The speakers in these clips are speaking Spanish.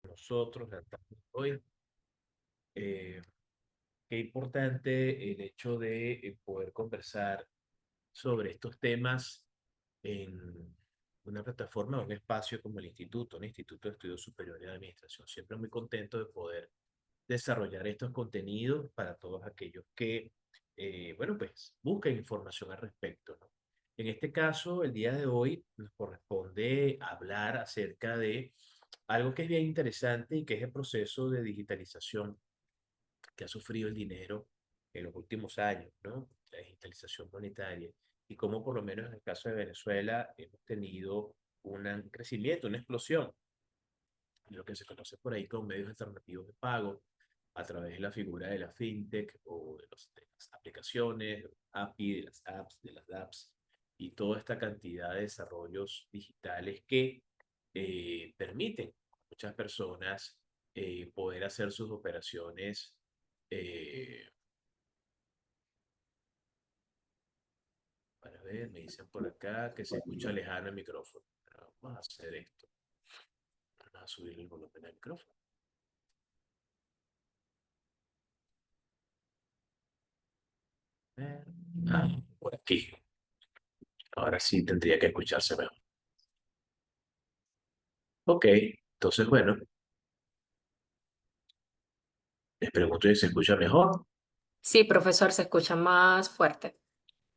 Nosotros, la tarde de hoy. Eh, Qué importante el hecho de poder conversar sobre estos temas en una plataforma, un espacio como el Instituto de Estudios Superiores de Administración. Siempre muy contento de poder desarrollar estos contenidos para todos aquellos que, bueno, pues busquen información al respecto, ¿no? En este caso, el día de hoy nos corresponde hablar acerca de algo que es bien interesante y que es el proceso de digitalización que ha sufrido el dinero en los últimos años, ¿no? La digitalización monetaria y cómo por lo menos en el caso de Venezuela hemos tenido un crecimiento, una explosión de lo que se conoce por ahí como medios alternativos de pago a través de la figura de la fintech o de las aplicaciones, API, de las apps, de las dApps y toda esta cantidad de desarrollos digitales que permiten a muchas personas poder hacer sus operaciones. eh, para ver, me dicen por acá que se escucha lejano el micrófono. Pero vamos a hacer esto. Vamos a subir el volumen del micrófono. Eh, por aquí. Ahora sí tendría que escucharse mejor. Ok, entonces bueno, les pregunto si se escucha mejor. Sí, profesor, se escucha más fuerte.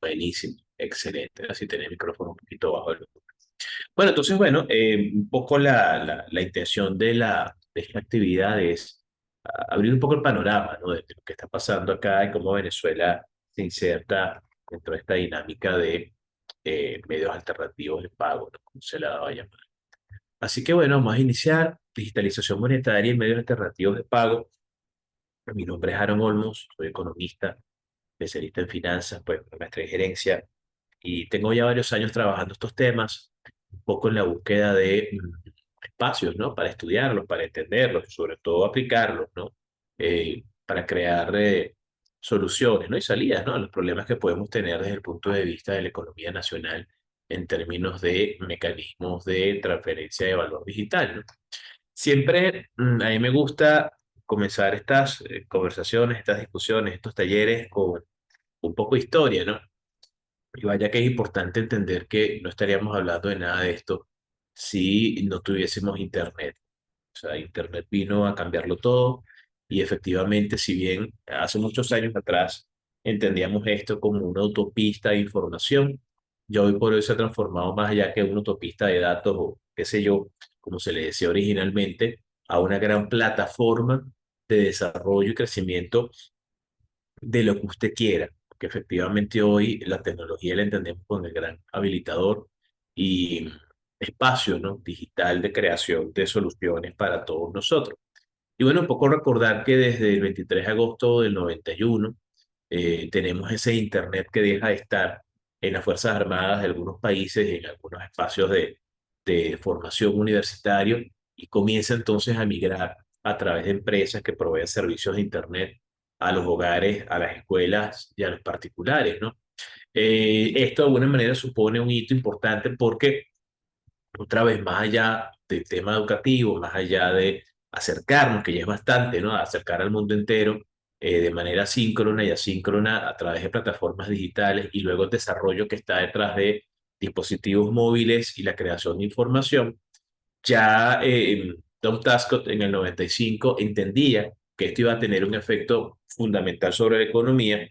Buenísimo, excelente. Así tener el micrófono un poquito bajo. Bueno, entonces bueno, un poco la intención de esta actividad es abrir un poco el panorama, ¿no? De lo que está pasando acá y cómo Venezuela se inserta dentro de esta dinámica de medios alternativos de pago, ¿no? Como se la daba a llamar. Así que bueno, vamos a iniciar digitalización monetaria y medios alternativos de pago. Mi nombre es Aaron Olmos, soy economista, especialista en finanzas, pues maestra en gerencia, y tengo ya varios años trabajando estos temas, un poco en la búsqueda de espacios, ¿no? Para estudiarlos, para entenderlos, y sobre todo aplicarlos, ¿no? Para crear soluciones, ¿no? Y salidas, ¿no? A los problemas que podemos tener desde el punto de vista de la economía nacional en términos de mecanismos de transferencia de valor digital, ¿no? Siempre a mí me gusta comenzar estas conversaciones, estas discusiones, estos talleres con un poco de historia, ¿no? Y vaya que es importante entender que no estaríamos hablando de nada de esto si no tuviésemos Internet. O sea, Internet vino a cambiarlo todo y efectivamente, si bien hace muchos años atrás entendíamos esto como una autopista de información, ya hoy por hoy se ha transformado más allá que una autopista de datos o qué sé yo, como se le decía originalmente, a una gran plataforma de desarrollo y crecimiento de lo que usted quiera, porque efectivamente hoy la tecnología la entendemos como el gran habilitador y espacio, ¿no? Digital de creación de soluciones para todos nosotros. Y bueno, un poco recordar que desde el 23 de agosto del 91 tenemos ese Internet que deja de estar en las Fuerzas Armadas de algunos países, en algunos espacios de formación universitario, y comienza entonces a migrar a través de empresas que proveen servicios de Internet a los hogares, a las escuelas y a los particulares, ¿no? Esto de alguna manera supone un hito importante porque otra vez, más allá del tema educativo, más allá de acercarnos, que ya es bastante, ¿no? Acercar al mundo entero de manera síncrona y asíncrona a través de plataformas digitales y luego el desarrollo que está detrás de dispositivos móviles y la creación de información, ya Tom Tascott en el 95 entendía que esto iba a tener un efecto fundamental sobre la economía,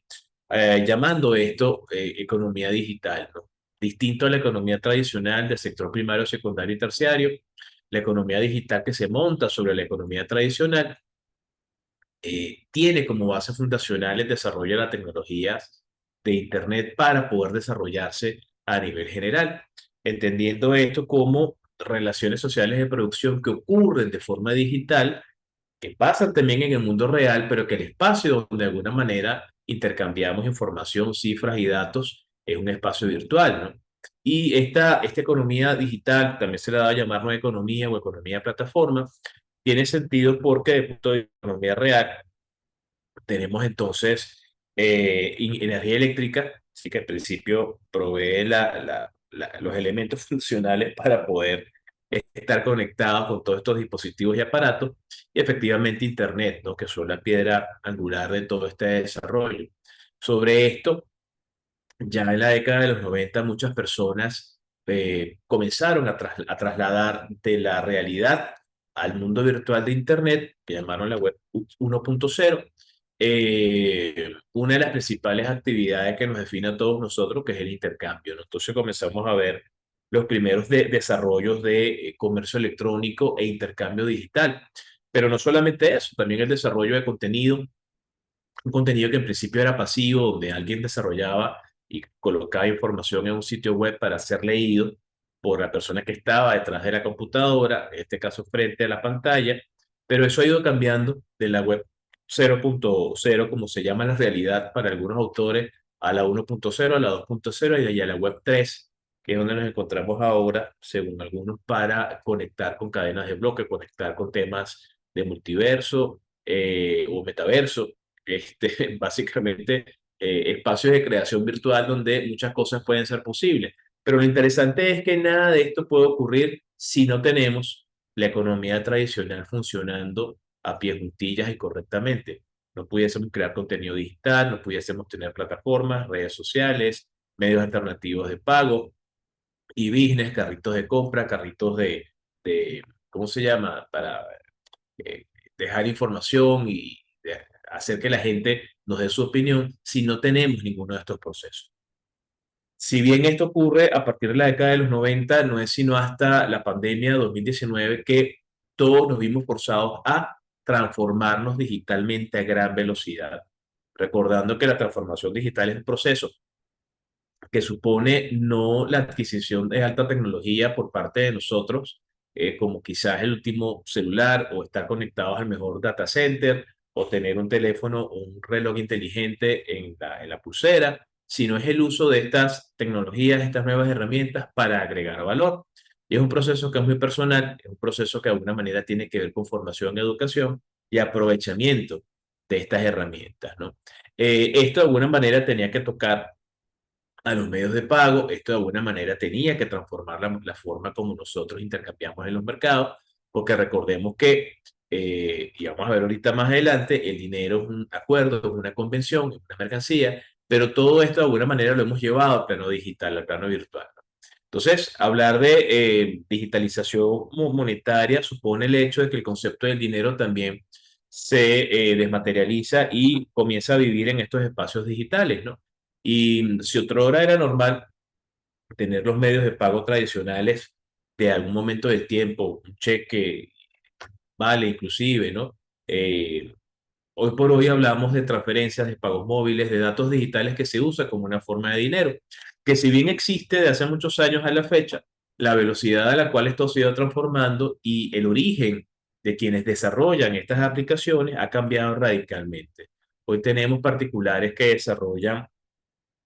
llamando esto economía digital, ¿no? Distinto a la economía tradicional del sector primario, secundario y terciario, la economía digital que se monta sobre la economía tradicional tiene como base fundacional el desarrollo de las tecnologías de Internet para poder desarrollarse a nivel general, entendiendo esto como relaciones sociales de producción que ocurren de forma digital, que pasan también en el mundo real, pero que el espacio donde de alguna manera intercambiamos información, cifras y datos es un espacio virtual, ¿no? Y esta economía digital, también se le da a llamar nueva economía o economía de plataforma, tiene sentido porque de punto de economía real tenemos entonces energía eléctrica, así que al principio provee los elementos funcionales para poder estar conectados con todos estos dispositivos y aparatos, y efectivamente Internet, ¿no? Que son la piedra angular de todo este desarrollo. Sobre esto, ya en la década de los 90 muchas personas comenzaron a trasladar de la realidad al mundo virtual de Internet, que llamaron la web 1.0. Una de las principales actividades que nos define a todos nosotros, que es el intercambio, ¿no? Entonces comenzamos a ver los primeros desarrollos de comercio electrónico e intercambio digital. Pero no solamente eso, también el desarrollo de contenido, un contenido que en principio era pasivo, donde alguien desarrollaba y colocaba información en un sitio web para ser leído por la persona que estaba detrás de la computadora, en este caso frente a la pantalla, pero eso ha ido cambiando de la web 0.0, como se llama la realidad para algunos autores, a la 1.0, a la 2.0 y de ahí a la web 3, que es donde nos encontramos ahora, según algunos, para conectar con cadenas de bloque, conectar con temas de multiverso o metaverso, básicamente espacios de creación virtual donde muchas cosas pueden ser posibles. Pero lo interesante es que nada de esto puede ocurrir si no tenemos la economía tradicional funcionando a pie juntillas y correctamente. No pudiésemos crear contenido digital, no pudiésemos tener plataformas, redes sociales, medios alternativos de pago, y business, carritos de compra, carritos de ¿cómo se llama? Para eh, dejar información y hacer que la gente nos dé su opinión si no tenemos ninguno de estos procesos. Si bien esto ocurre a partir de la década de los 90, no es sino hasta la pandemia de 2019 que todos nos vimos forzados a transformarnos digitalmente a gran velocidad. Recordando que la transformación digital es un proceso que supone no la adquisición de alta tecnología por parte de nosotros, como quizás el último celular o estar conectados al mejor data center o tener un teléfono o un reloj inteligente en la pulsera, sino es el uso de estas tecnologías, estas nuevas herramientas para agregar valor. Y es un proceso que es muy personal, es un proceso que de alguna manera tiene que ver con formación, educación y aprovechamiento de estas herramientas, ¿no? Esto de alguna manera tenía que tocar a los medios de pago. Esto de alguna manera tenía que transformar la forma como nosotros intercambiamos en los mercados, porque recordemos que, y vamos a ver ahorita más adelante, el dinero es un acuerdo, es una convención, es una mercancía, pero todo esto de alguna manera lo hemos llevado al plano digital, al plano virtual. Entonces, hablar de digitalización monetaria supone el hecho de que el concepto del dinero también se desmaterializa y comienza a vivir en estos espacios digitales, ¿no? Y si otrora era normal tener los medios de pago tradicionales de algún momento del tiempo, un cheque, vale, inclusive, ¿no? Hoy por hoy hablamos de transferencias, de pagos móviles, de datos digitales que se usa como una forma de dinero, que si bien existe de hace muchos años a la fecha, la velocidad a la cual esto se ha ido transformando y el origen de quienes desarrollan estas aplicaciones ha cambiado radicalmente. Hoy tenemos particulares que desarrollan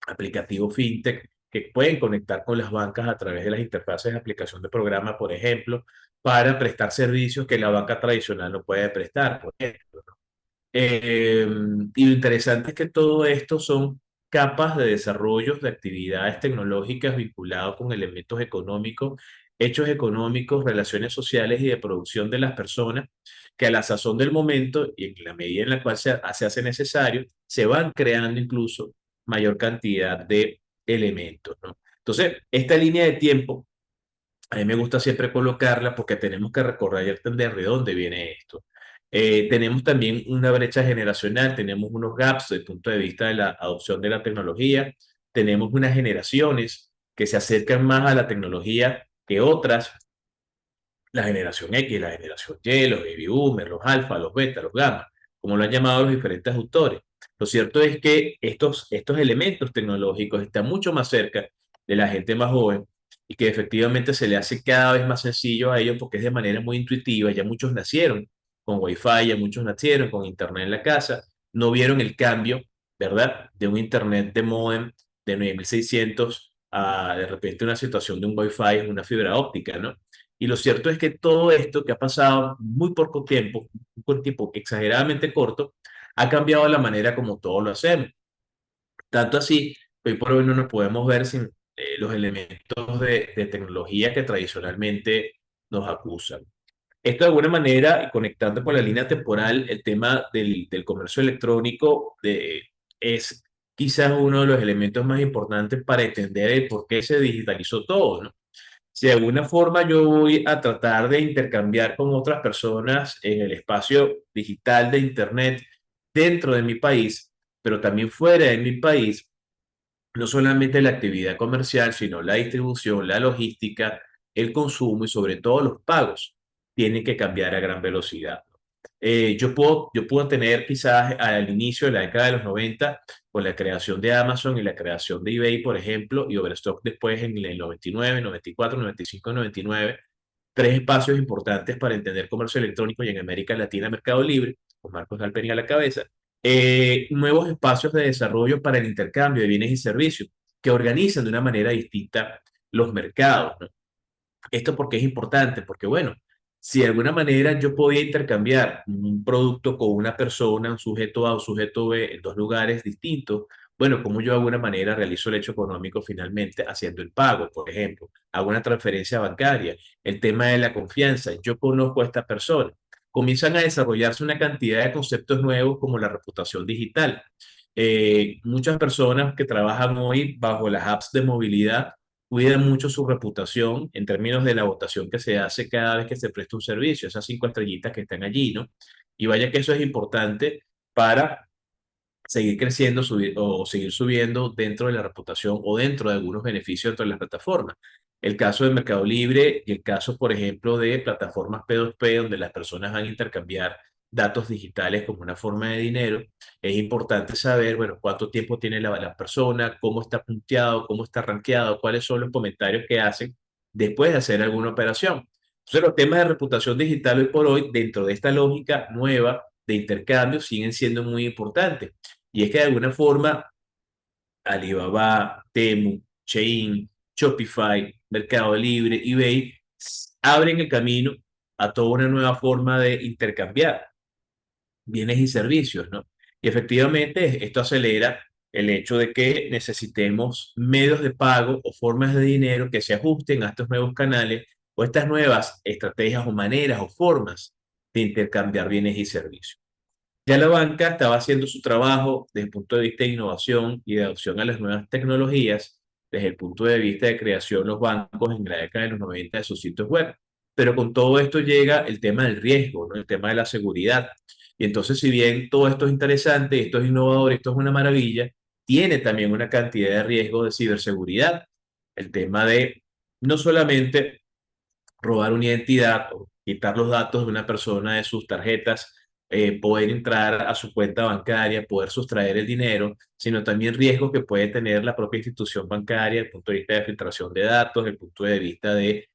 aplicativos fintech que pueden conectar con las bancas a través de las interfaces de aplicación de programa, por ejemplo, para prestar servicios que la banca tradicional no puede prestar, por ejemplo. Eh, y lo interesante es que todo esto son capas de desarrollos de actividades tecnológicas vinculadas con elementos económicos, hechos económicos, relaciones sociales y de producción de las personas, que a la sazón del momento y en la medida en la cual se hace necesario, se van creando incluso mayor cantidad de elementos, ¿no? Entonces, esta línea de tiempo, a mí me gusta siempre colocarla porque tenemos que recordar y entender de dónde viene esto. Tenemos también una brecha generacional, tenemos unos gaps desde el punto de vista de la adopción de la tecnología, tenemos unas generaciones que se acercan más a la tecnología que otras, la generación X, la generación Y, los baby boomers, los alfa, los beta, los gamma, como lo han llamado los diferentes autores. Lo cierto es que estos elementos tecnológicos están mucho más cerca de la gente más joven y que efectivamente se le hace cada vez más sencillo a ellos porque es de manera muy intuitiva. Ya muchos nacieron con Wi-Fi, ya muchos nacieron con Internet en la casa, no vieron el cambio, ¿verdad? De un Internet de módem de 9600 a de repente una situación de un Wi-Fi, una fibra óptica, ¿no? Y lo cierto es que todo esto que ha pasado muy poco tiempo, un tiempo exageradamente corto, ha cambiado la manera como todos lo hacemos. Tanto así, hoy por hoy no nos podemos ver sin los elementos de tecnología que tradicionalmente nos acusan. Esto de alguna manera, y conectando con la línea temporal, el tema del comercio electrónico es quizás uno de los elementos más importantes para entender el por qué se digitalizó todo, ¿no? Si de alguna forma yo voy a tratar de intercambiar con otras personas en el espacio digital de Internet dentro de mi país, pero también fuera de mi país, no solamente la actividad comercial, sino la distribución, la logística, el consumo y sobre todo los pagos tienen que cambiar a gran velocidad. Yo puedo tener quizás al inicio de la década de los 90 con la creación de Amazon y la creación de eBay, por ejemplo, y Overstock después en el 99, 94, 95, 99, tres espacios importantes para entender comercio electrónico y en América Latina Mercado Libre, con Marcos Galperín a la cabeza, nuevos espacios de desarrollo para el intercambio de bienes y servicios que organizan de una manera distinta los mercados, ¿no? Esto porque es importante, porque bueno, si de alguna manera yo podía intercambiar un producto con una persona, un sujeto A o un sujeto B en dos lugares distintos, bueno, como yo de alguna manera realizo el hecho económico finalmente haciendo el pago, por ejemplo, hago una transferencia bancaria, el tema de la confianza, yo conozco a esta persona, comienzan a desarrollarse una cantidad de conceptos nuevos como la reputación digital. Muchas personas que trabajan hoy bajo las apps de movilidad cuidan mucho su reputación en términos de la votación que se hace cada vez que se presta un servicio, esas 5 estrellitas que están allí, ¿no? Y vaya que eso es importante para seguir creciendo o seguir subiendo dentro de la reputación o dentro de algunos beneficios dentro de las plataformas. El caso de Mercado Libre y el caso, por ejemplo, de plataformas P2P, donde las personas van a intercambiar datos digitales como una forma de dinero, es importante saber, bueno, cuánto tiempo tiene la persona, cómo está punteado, cómo está rankeado, cuáles son los comentarios que hacen después de hacer alguna operación. Entonces, los temas de reputación digital hoy por hoy, dentro de esta lógica nueva de intercambio, siguen siendo muy importantes. Y es que de alguna forma Alibaba, Temu, Shein, Shopify, Mercado Libre, eBay abren el camino a toda una nueva forma de intercambiar bienes y servicios, ¿no? Y efectivamente esto acelera el hecho de que necesitemos medios de pago o formas de dinero que se ajusten a estos nuevos canales o estas nuevas estrategias o maneras o formas de intercambiar bienes y servicios. Ya la banca estaba haciendo su trabajo desde el punto de vista de innovación y de adopción a las nuevas tecnologías, desde el punto de vista de creación los bancos en la década de los 90 de sus sitios web. Pero con todo esto llega el tema del riesgo, ¿no? El tema de la seguridad. Y entonces, si bien todo esto es interesante, esto es innovador, esto es una maravilla, tiene también una cantidad de riesgo de ciberseguridad. El tema de no solamente robar una identidad o quitar los datos de una persona de sus tarjetas, poder entrar a su cuenta bancaria, poder sustraer el dinero, sino también riesgos que puede tener la propia institución bancaria desde el punto de vista de filtración de datos, desde el punto de vista de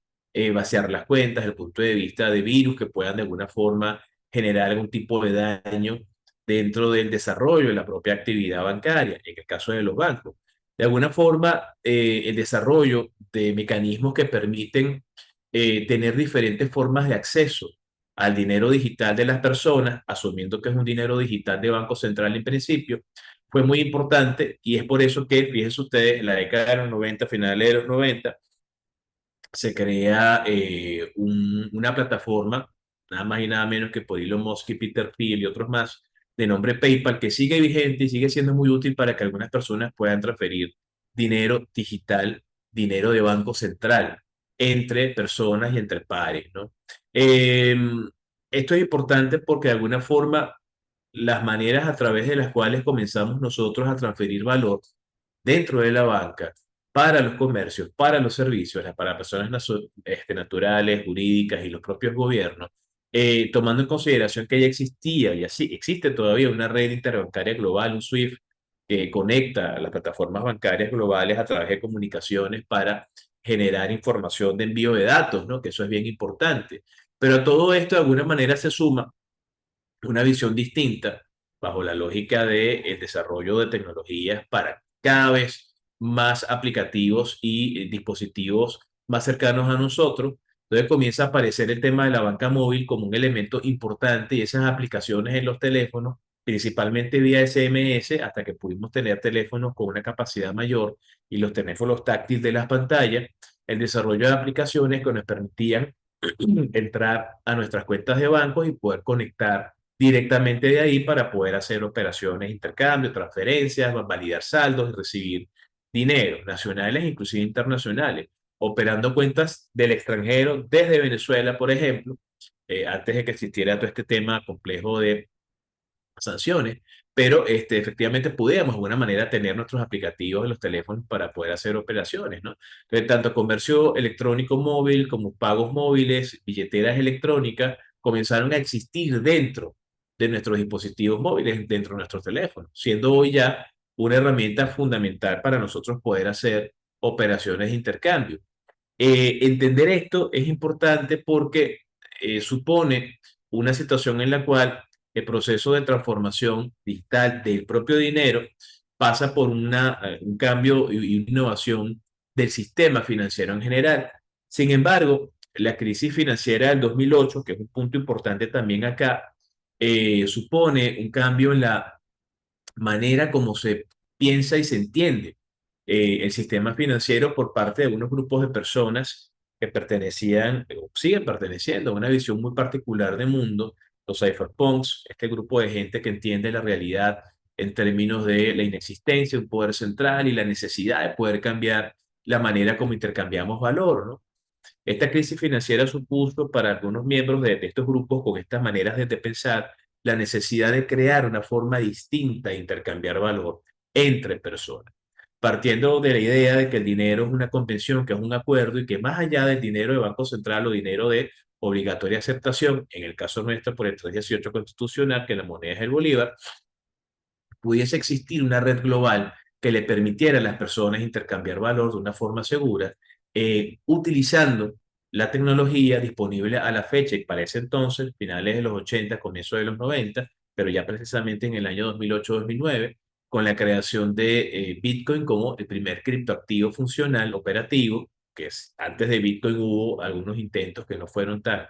vaciar las cuentas, desde el punto de vista de virus que puedan de alguna forma generar algún tipo de daño dentro del desarrollo de la propia actividad bancaria, en el caso de los bancos. De alguna forma, el desarrollo de mecanismos que permiten tener diferentes formas de acceso al dinero digital de las personas, asumiendo que es un dinero digital de Banco Central en principio, fue muy importante y es por eso que, fíjense ustedes, en la década de los 90, finales de los 90, se crea una plataforma, nada más y nada menos que por Elon Musk y Peter Thiel y otros más, de nombre PayPal, que sigue vigente y sigue siendo muy útil para que algunas personas puedan transferir dinero digital, dinero de banco central, entre personas y entre pares, ¿no? Eh, Esto es importante porque de alguna forma las maneras a través de las cuales comenzamos nosotros a transferir valor dentro de la banca para los comercios, para los servicios, para personas naturales, jurídicas y los propios gobiernos, tomando en consideración que ya existía y así existe todavía una red interbancaria global, un SWIFT, que conecta a las plataformas bancarias globales a través de comunicaciones para generar información de envío de datos, ¿no? Que eso es bien importante. Pero a todo esto de alguna manera se suma una visión distinta bajo la lógica del desarrollo de tecnologías para cada vez más aplicativos y dispositivos más cercanos a nosotros. Entonces comienza a aparecer el tema de la banca móvil como un elemento importante y esas aplicaciones en los teléfonos, principalmente vía SMS, hasta que pudimos tener teléfonos con una capacidad mayor y los teléfonos táctiles de las pantallas, el desarrollo de aplicaciones que nos permitían entrar a nuestras cuentas de bancos y poder conectar directamente de ahí para poder hacer operaciones, intercambio, transferencias, validar saldos y recibir dinero, nacionales e inclusive internacionales, operando cuentas del extranjero desde Venezuela, por ejemplo, antes de que existiera todo este tema complejo de sanciones, pero efectivamente pudiéramos de alguna manera tener nuestros aplicativos en los teléfonos para poder hacer operaciones, ¿no? Entonces, tanto comercio electrónico móvil como pagos móviles, billeteras electrónicas, comenzaron a existir dentro de nuestros dispositivos móviles, dentro de nuestros teléfonos, siendo hoy ya una herramienta fundamental para nosotros poder hacer operaciones de intercambio. Entender esto es importante porque supone una situación en la cual el proceso de transformación digital del propio dinero pasa por un cambio y una innovación del sistema financiero en general. Sin embargo, la crisis financiera del 2008, que es un punto importante también acá, supone un cambio en la manera como se piensa y se entiende el sistema financiero por parte de unos grupos de personas que pertenecían o siguen perteneciendo a una visión muy particular de mundo, los cypherpunks, este grupo de gente que entiende la realidad en términos de la inexistencia de un poder central y la necesidad de poder cambiar la manera como intercambiamos valor, ¿no? Esta crisis financiera supuso para algunos miembros de estos grupos con estas maneras de pensar la necesidad de crear una forma distinta de intercambiar valor entre personas, partiendo de la idea de que el dinero es una convención, que es un acuerdo y que más allá del dinero de Banco Central o dinero de obligatoria aceptación, en el caso nuestro por el 318 constitucional, que la moneda es el bolívar, pudiese existir una red global que le permitiera a las personas intercambiar valor de una forma segura, utilizando la tecnología disponible a la fecha y para ese entonces, finales de los 80, comienzos de los 90, pero ya precisamente en el año 2008-2009, con la creación de Bitcoin como el primer criptoactivo funcional operativo, que es, antes de Bitcoin hubo algunos intentos que no fueron tan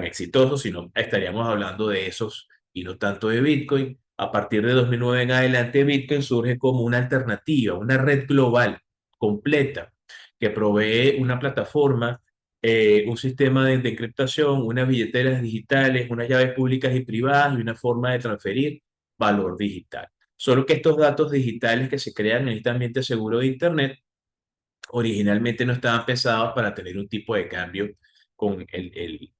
exitosos, sino estaríamos hablando de esos y no tanto de Bitcoin. A partir de 2009 en adelante, Bitcoin surge como una alternativa, una red global completa que provee una plataforma, un sistema de encriptación, unas billeteras digitales, unas llaves públicas y privadas y una forma de transferir valor digital. Solo que estos datos digitales que se crean en este ambiente seguro de Internet originalmente no estaban pensados para tener un tipo de cambio con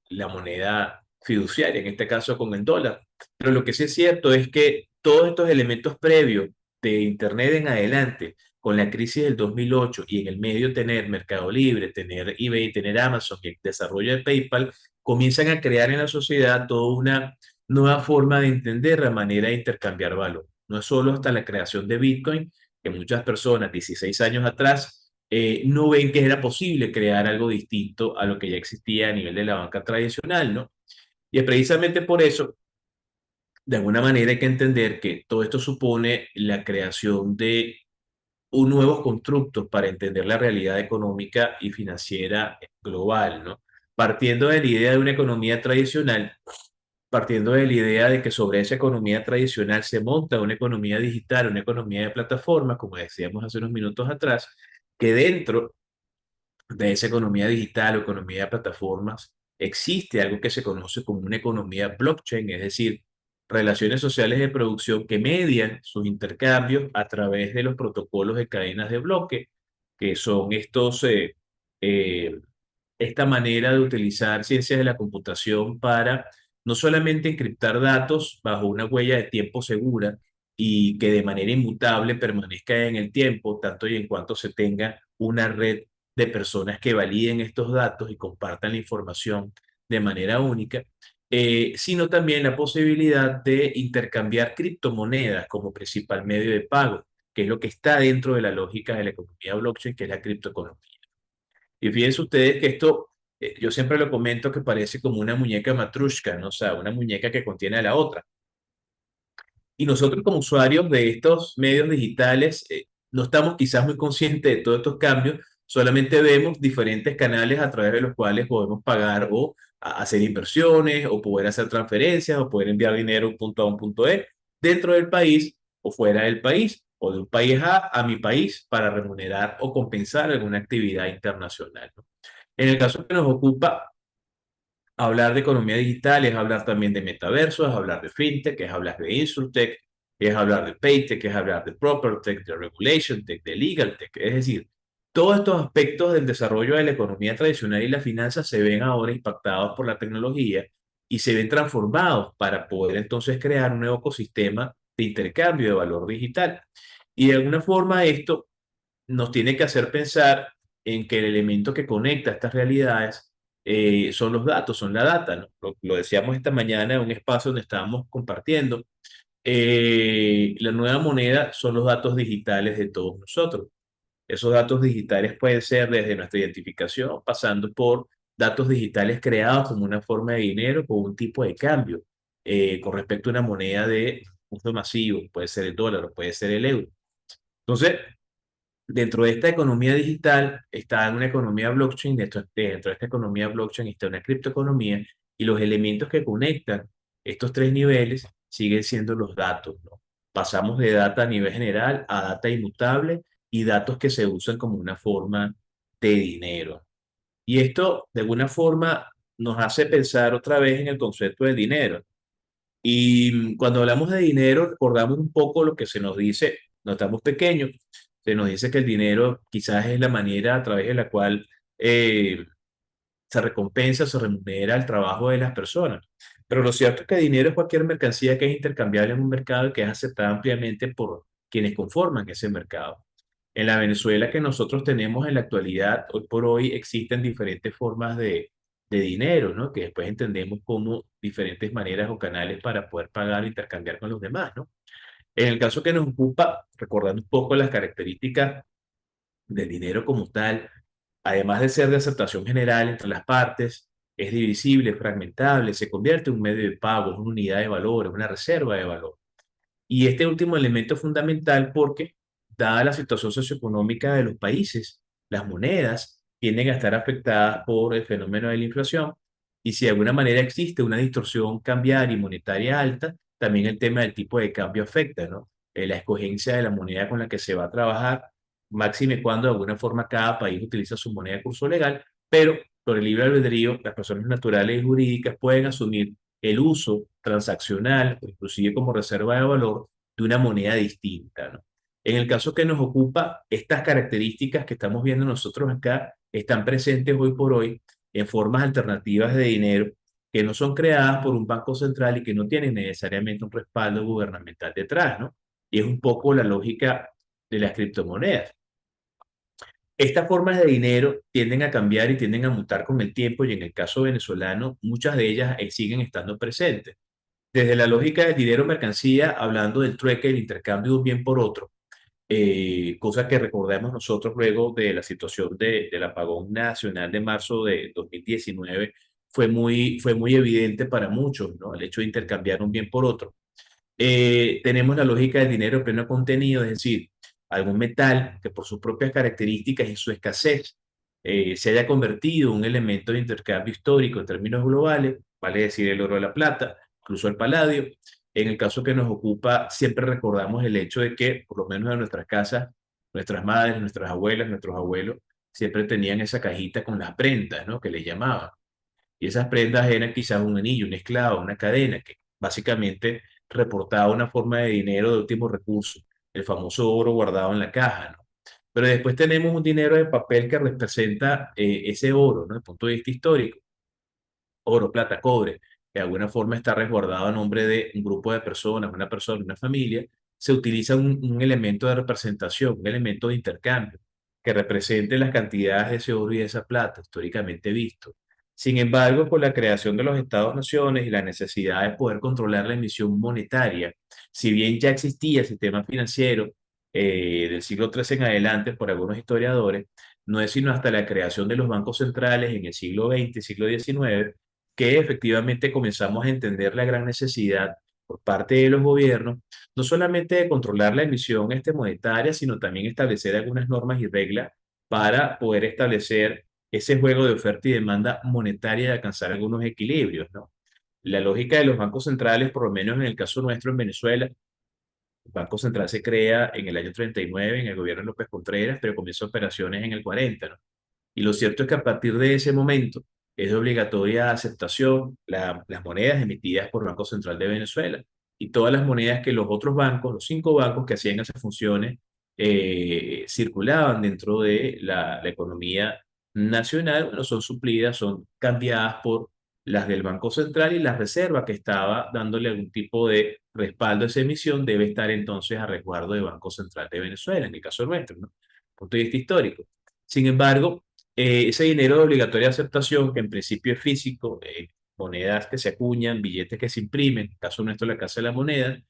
la moneda fiduciaria, en este caso con el dólar. Pero lo que sí es cierto es que todos estos elementos previos de Internet en adelante, con la crisis del 2008 y en el medio tener Mercado Libre, tener eBay, tener Amazon y el desarrollo de PayPal, comienzan a crear en la sociedad toda una nueva forma de entender la manera de intercambiar valor. No es solo hasta la creación de Bitcoin, que muchas personas 16 años atrás no ven que era posible crear algo distinto a lo que ya existía a nivel de la banca tradicional, ¿no? Y es precisamente por eso, de alguna manera hay que entender que todo esto supone la creación de un nuevos constructos para entender la realidad económica y financiera global, ¿no? Partiendo de la idea de una economía tradicional, partiendo de la idea de que sobre esa economía tradicional se monta una economía digital, una economía de plataformas, como decíamos hace unos minutos atrás, que dentro de esa economía digital o economía de plataformas, existe algo que se conoce como una economía blockchain, es decir, relaciones sociales de producción que median sus intercambios a través de los protocolos de cadenas de bloque, que son eh, esta manera de utilizar ciencias de la computación para no solamente encriptar datos bajo una huella de tiempo segura y que de manera inmutable permanezca en el tiempo, tanto y en cuanto se tenga una red de personas que validen estos datos y compartan la información de manera única, sino también la posibilidad de intercambiar criptomonedas como principal medio de pago, que es lo que está dentro de la lógica de la economía blockchain, que es la criptoeconomía. Y fíjense ustedes que esto, yo siempre lo comento que parece como una muñeca matrushka, ¿no? O sea, una muñeca que contiene a la otra. Y nosotros como usuarios de estos medios digitales no estamos quizás muy conscientes de todos estos cambios, solamente vemos diferentes canales a través de los cuales podemos pagar o hacer inversiones o poder hacer transferencias o poder enviar dinero de un punto A a un punto B dentro del país o fuera del país o de un país a mi país para remunerar o compensar alguna actividad internacional, ¿no? En el caso que nos ocupa, Hablar de economía digital es hablar también de metaverso, es hablar de fintech, es hablar de insurtech, es hablar de paytech, es hablar de propertech, de regulation tech, de legal tech. Es decir, todos estos aspectos del desarrollo de la economía tradicional y la finanza se ven ahora impactados por la tecnología y se ven transformados para poder entonces crear un nuevo ecosistema de intercambio de valor digital. Y de alguna forma esto nos tiene que hacer pensar en que el elemento que conecta estas realidades son los datos, son la data, ¿no? Lo decíamos esta mañana en un espacio donde estábamos compartiendo. La nueva moneda son los datos digitales de todos nosotros. Esos datos digitales pueden ser desde nuestra identificación, pasando por datos digitales creados como una forma de dinero, con un tipo de cambio, con respecto a una moneda de uso masivo, puede ser el dólar o puede ser el euro. Entonces, dentro de esta economía digital está una economía blockchain, dentro de esta economía blockchain está una criptoeconomía y los elementos que conectan estos tres niveles siguen siendo los datos, ¿no? Pasamos de data a nivel general a data inmutable y datos que se usan como una forma de dinero. Y esto, de alguna forma, nos hace pensar otra vez en el concepto de dinero. Y cuando hablamos de dinero, recordamos un poco lo que se nos dice, no estamos pequeños, se nos dice que el dinero quizás es la manera a través de la cual se recompensa, se remunera el trabajo de las personas. Pero lo cierto es que dinero es cualquier mercancía que es intercambiable en un mercado y que es aceptada ampliamente por quienes conforman ese mercado. En la Venezuela que nosotros tenemos en la actualidad, hoy por hoy existen diferentes formas de dinero, ¿no? Que después entendemos como diferentes maneras o canales para poder pagar e intercambiar con los demás, ¿no? En el caso que nos ocupa, recordando un poco las características del dinero como tal, además de ser de aceptación general entre las partes, es divisible, es fragmentable, se convierte en un medio de pago, en una unidad de valor, en una reserva de valor. Y este último elemento es fundamental porque, dada la situación socioeconómica de los países, las monedas tienden a estar afectadas por el fenómeno de la inflación y si de alguna manera existe una distorsión cambiaria y monetaria alta, también el tema del tipo de cambio afecta, ¿no? La escogencia de la moneda con la que se va a trabajar, máxime cuando de alguna forma cada país utiliza su moneda de curso legal, pero por el libre albedrío, las personas naturales y jurídicas pueden asumir el uso transaccional, o inclusive como reserva de valor, de una moneda distinta, ¿no? En el caso que nos ocupa, estas características que estamos viendo nosotros acá están presentes hoy por hoy en formas alternativas de dinero que no son creadas por un banco central y que no tienen necesariamente un respaldo gubernamental detrás, ¿no? Y es un poco la lógica de las criptomonedas. Estas formas de dinero tienden a cambiar y tienden a mutar con el tiempo y en el caso venezolano, muchas de ellas siguen estando presentes. Desde la lógica del dinero mercancía, hablando del trueque, el intercambio de un bien por otro, cosa que recordamos nosotros luego de la situación del apagón nacional de marzo de 2019, fue muy evidente para muchos, ¿no? El hecho de intercambiar un bien por otro. Tenemos la lógica del dinero pleno contenido, es decir, algún metal que por sus propias características y su escasez se haya convertido en un elemento de intercambio histórico en términos globales, vale decir el oro o la plata, incluso el paladio. En el caso que nos ocupa, siempre recordamos el hecho de que, por lo menos en nuestras casas, nuestras madres, nuestras abuelas, nuestros abuelos, siempre tenían esa cajita con las prendas, ¿no? Que le llamaban. Y esas prendas eran quizás un anillo, un esclavo, una cadena, que básicamente reportaba una forma de dinero de último recurso, el famoso oro guardado en la caja, ¿no? Pero después tenemos un dinero de papel que representa ese oro, ¿no? Desde el punto de vista histórico, oro, plata, cobre, que de alguna forma está resguardado a nombre de un grupo de personas, una persona, una familia, se utiliza un elemento de representación, un elemento de intercambio, que represente las cantidades de ese oro y de esa plata, históricamente visto. Sin embargo, con la creación de los Estados-naciones y la necesidad de poder controlar la emisión monetaria, si bien ya existía el sistema financiero del siglo XIII en adelante por algunos historiadores, no es sino hasta la creación de los bancos centrales en el siglo XX, siglo XIX, que efectivamente comenzamos a entender la gran necesidad por parte de los gobiernos, no solamente de controlar la emisión monetaria, sino también establecer algunas normas y reglas para poder establecer ese juego de oferta y demanda monetaria y alcanzar algunos equilibrios, ¿no? La lógica de los bancos centrales, por lo menos en el caso nuestro en Venezuela, el Banco Central se crea en el año 39 en el gobierno de López Contreras, pero comienza operaciones en el 40, ¿no? Y lo cierto es que a partir de ese momento, es de obligatoria aceptación las monedas emitidas por Banco Central de Venezuela y todas las monedas que los otros bancos, los 5 bancos que hacían esas funciones, circulaban dentro de la economía nacional, bueno, son suplidas, son cambiadas por las del Banco Central y la reserva que estaba dándole algún tipo de respaldo a esa emisión debe estar entonces a resguardo del Banco Central de Venezuela, en el caso nuestro, ¿no? Punto de vista histórico. Sin embargo, ese dinero de obligatoria aceptación, que en principio es físico, monedas que se acuñan, billetes que se imprimen, en el caso nuestro la Casa de la Moneda,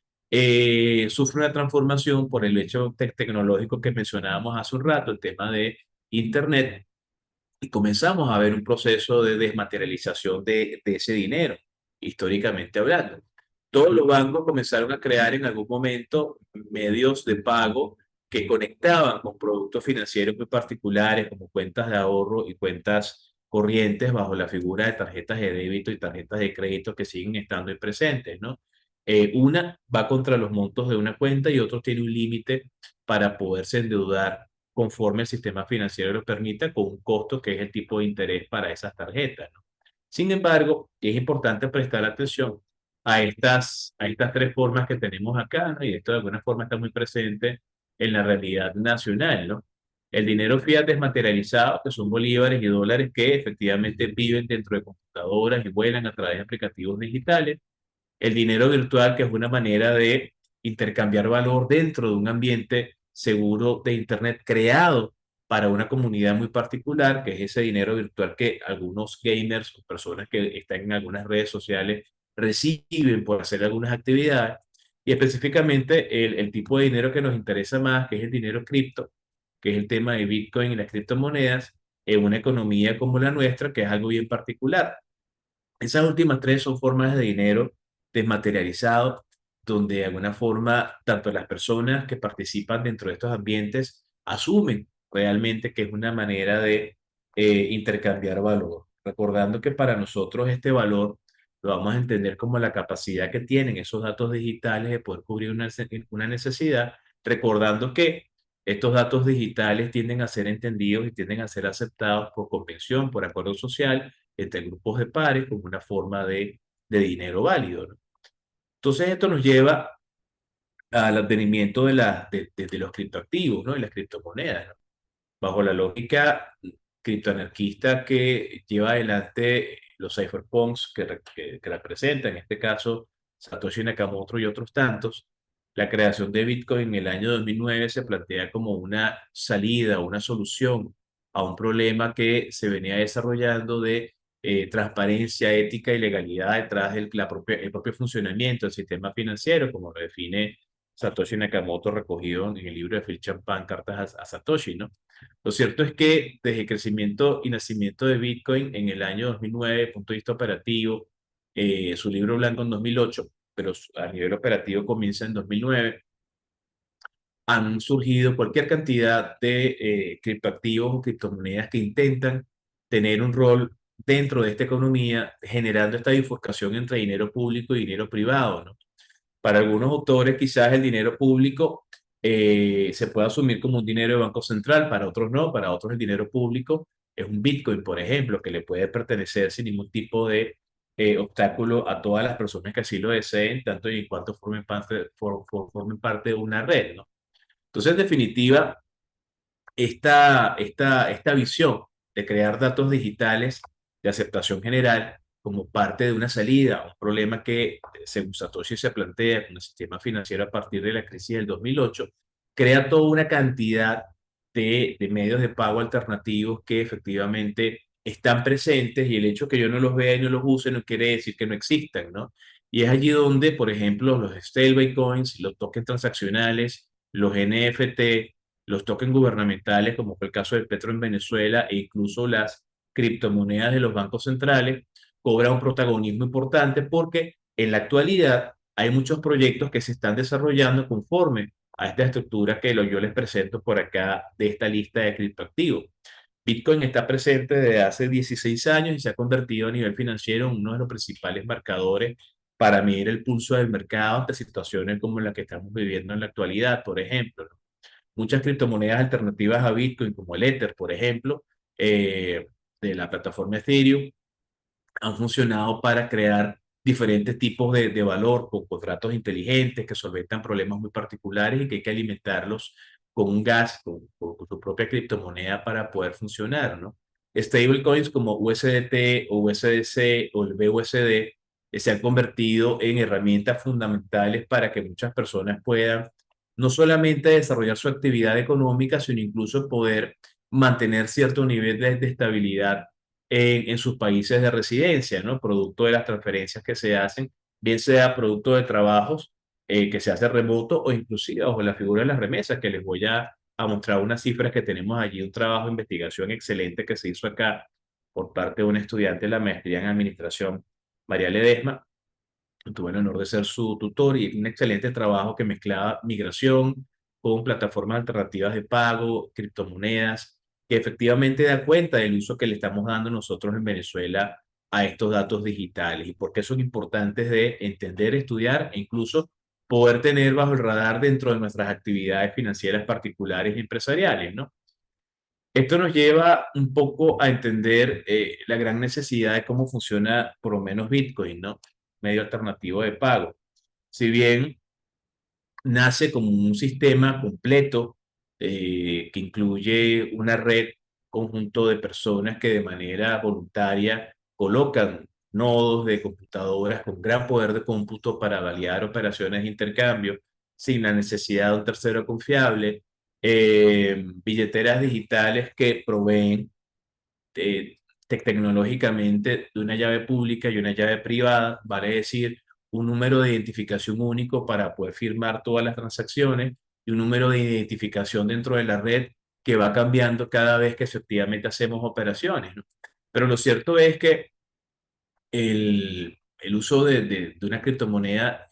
sufre una transformación por el hecho tecnológico que mencionábamos hace un rato, el tema de Internet, y comenzamos a ver un proceso de desmaterialización de ese dinero, históricamente hablando. Todos los bancos comenzaron a crear en algún momento medios de pago que conectaban con productos financieros muy particulares, como cuentas de ahorro y cuentas corrientes bajo la figura de tarjetas de débito y tarjetas de crédito que siguen estando ahí presentes, ¿no? Una va contra los montos de una cuenta y otro tiene un límite para poderse endeudar conforme el sistema financiero lo permita, con un costo que es el tipo de interés para esas tarjetas, ¿no? Sin embargo, es importante prestar atención a estas 3 formas que tenemos acá, ¿no? Y esto de alguna forma está muy presente en la realidad nacional, ¿no? El dinero fiat desmaterializado, que son bolívares y dólares que efectivamente viven dentro de computadoras y vuelan a través de aplicativos digitales. El dinero virtual, que es una manera de intercambiar valor dentro de un ambiente seguro de Internet creado para una comunidad muy particular, que es ese dinero virtual que algunos gamers o personas que están en algunas redes sociales reciben por hacer algunas actividades. Y específicamente el tipo de dinero que nos interesa más, que es el dinero cripto, que es el tema de Bitcoin y las criptomonedas, en una economía como la nuestra, que es algo bien particular. Esas últimas 3 son formas de dinero desmaterializado, donde de alguna forma tanto las personas que participan dentro de estos ambientes asumen realmente que es una manera de intercambiar valor, recordando que para nosotros este valor lo vamos a entender como la capacidad que tienen esos datos digitales de poder cubrir una necesidad, recordando que estos datos digitales tienden a ser entendidos y tienden a ser aceptados por convención, por acuerdo social entre grupos de pares como una forma de dinero válido, ¿no? Entonces esto nos lleva al advenimiento de los criptoactivos, ¿no? Y las criptomonedas, ¿no? Bajo la lógica criptoanarquista que lleva adelante los cypherpunks que representan, en este caso Satoshi Nakamoto y otros tantos, la creación de Bitcoin en el año 2009 se plantea como una salida, una solución a un problema que se venía desarrollando de transparencia, ética y legalidad detrás el propio funcionamiento del sistema financiero, como lo define Satoshi Nakamoto recogido en el libro de Phil Champagne, Cartas a Satoshi, ¿no? Lo cierto es que desde el crecimiento y nacimiento de Bitcoin en el año 2009, desde el punto de vista operativo, su libro blanco en 2008, pero a nivel operativo comienza en 2009, han surgido cualquier cantidad de criptoactivos o criptomonedas que intentan tener un rol dentro de esta economía, generando esta bifurcación entre dinero público y dinero privado, ¿no? Para algunos autores, quizás el dinero público se puede asumir como un dinero de Banco Central, para otros no, para otros el dinero público es un Bitcoin, por ejemplo, que le puede pertenecer sin ningún tipo de obstáculo a todas las personas que así lo deseen, tanto y en cuanto formen parte de una red, ¿no? Entonces, en definitiva, esta visión de crear datos digitales de aceptación general como parte de una salida a un problema que, según Satoshi, se plantea con el sistema financiero a partir de la crisis del 2008, crea toda una cantidad de medios de pago alternativos que efectivamente están presentes y el hecho que yo no los vea y no los use no quiere decir que no existan, ¿no? Y es allí donde, por ejemplo, los stablecoins, los tokens transaccionales, los NFT, los tokens gubernamentales, como fue el caso del Petro en Venezuela, e incluso las criptomonedas de los bancos centrales, cobran un protagonismo importante porque en la actualidad hay muchos proyectos que se están desarrollando conforme a esta estructura que yo les presento por acá de esta lista de criptoactivos. Bitcoin está presente desde hace 16 años y se ha convertido a nivel financiero en uno de los principales marcadores para medir el pulso del mercado ante situaciones como la que estamos viviendo en la actualidad, por ejemplo, ¿no? Muchas criptomonedas alternativas a Bitcoin, como el Ether, por ejemplo, de la plataforma Ethereum, han funcionado para crear diferentes tipos de valor con contratos inteligentes que solventan problemas muy particulares y que hay que alimentarlos con un gas, con su propia criptomoneda para poder funcionar, ¿no? Stablecoins como USDT o USDC o el BUSD se han convertido en herramientas fundamentales para que muchas personas puedan no solamente desarrollar su actividad económica, sino incluso poder mantener cierto nivel de estabilidad en sus países de residencia, ¿no? Producto de las transferencias que se hacen, bien sea producto de trabajos que se hace remoto o inclusive bajo la figura de las remesas, que les voy a mostrar unas cifras que tenemos allí, un trabajo de investigación excelente que se hizo acá por parte de un estudiante de la maestría en administración, María Ledesma. Tuve el honor de ser su tutor y un excelente trabajo que mezclaba migración con plataformas alternativas de pago, criptomonedas, que efectivamente da cuenta del uso que le estamos dando nosotros en Venezuela a estos datos digitales y por qué son importantes de entender, estudiar e incluso poder tener bajo el radar dentro de nuestras actividades financieras particulares y empresariales, ¿no? Esto nos lleva un poco a entender la gran necesidad de cómo funciona por lo menos Bitcoin, ¿no? Medio alternativo de pago. Si bien nace como un sistema completo que incluye una red, conjunto de personas que de manera voluntaria colocan nodos de computadoras con gran poder de cómputo para validar operaciones de intercambio sin la necesidad de un tercero confiable, billeteras digitales que proveen eh, tecnológicamente de una llave pública y una llave privada, vale decir, un número de identificación único para poder firmar todas las transacciones y un número de identificación dentro de la red que va cambiando cada vez que efectivamente hacemos operaciones, ¿no? Pero lo cierto es que el uso de una criptomoneda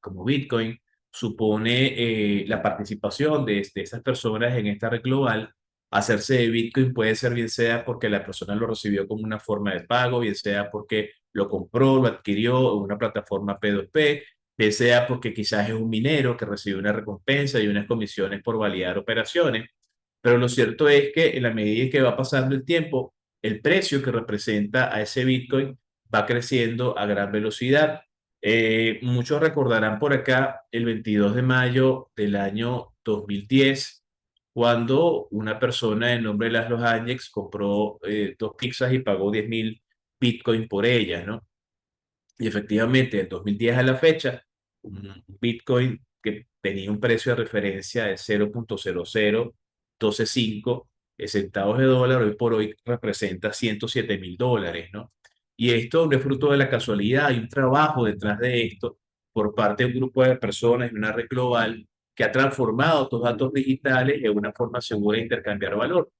como Bitcoin supone la participación de esas personas en esta red global. Hacerse de Bitcoin puede ser bien sea porque la persona lo recibió como una forma de pago, bien sea porque lo compró, lo adquirió en una plataforma P2P, bien sea porque quizás es un minero que recibe una recompensa y unas comisiones por validar operaciones. Pero lo cierto es que en la medida que va pasando el tiempo, el precio que representa a ese Bitcoin va creciendo a gran velocidad. Muchos recordarán por acá el 22 de mayo del año 2010, cuando una persona de nombre de Laszlo Áñez compró dos pizzas y pagó 10.000 Bitcoin por ellas, ¿no? Y efectivamente, del 2010 a la fecha, un Bitcoin que tenía un precio de referencia de 0.00125 centavos de dólar, hoy por hoy representa 107.000 dólares, ¿no? Y esto no es fruto de la casualidad, hay un trabajo detrás de esto por parte de un grupo de personas y una red global que ha transformado estos datos digitales en una forma segura de intercambiar valor.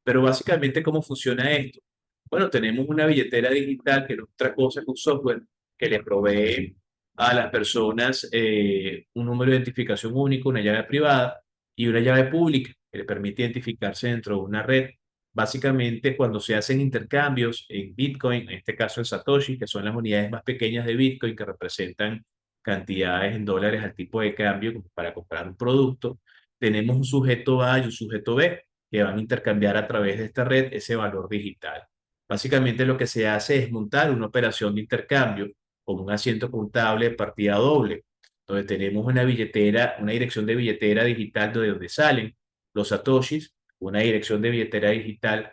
Pero básicamente, ¿cómo funciona esto? Bueno, tenemos una billetera digital que no es otra cosa que un software que le provee a las personas un número de identificación único, una llave privada y una llave pública que le permite identificarse dentro de una red. Básicamente, cuando se hacen intercambios en Bitcoin, en este caso en Satoshi, que son las unidades más pequeñas de Bitcoin que representan cantidades en dólares al tipo de cambio como para comprar un producto, tenemos un sujeto A y un sujeto B que van a intercambiar a través de esta red ese valor digital. Básicamente lo que se hace es montar una operación de intercambio con un asiento contable de partida doble, donde tenemos una billetera, una dirección de billetera digital de donde salen los satoshis, una dirección de billetera digital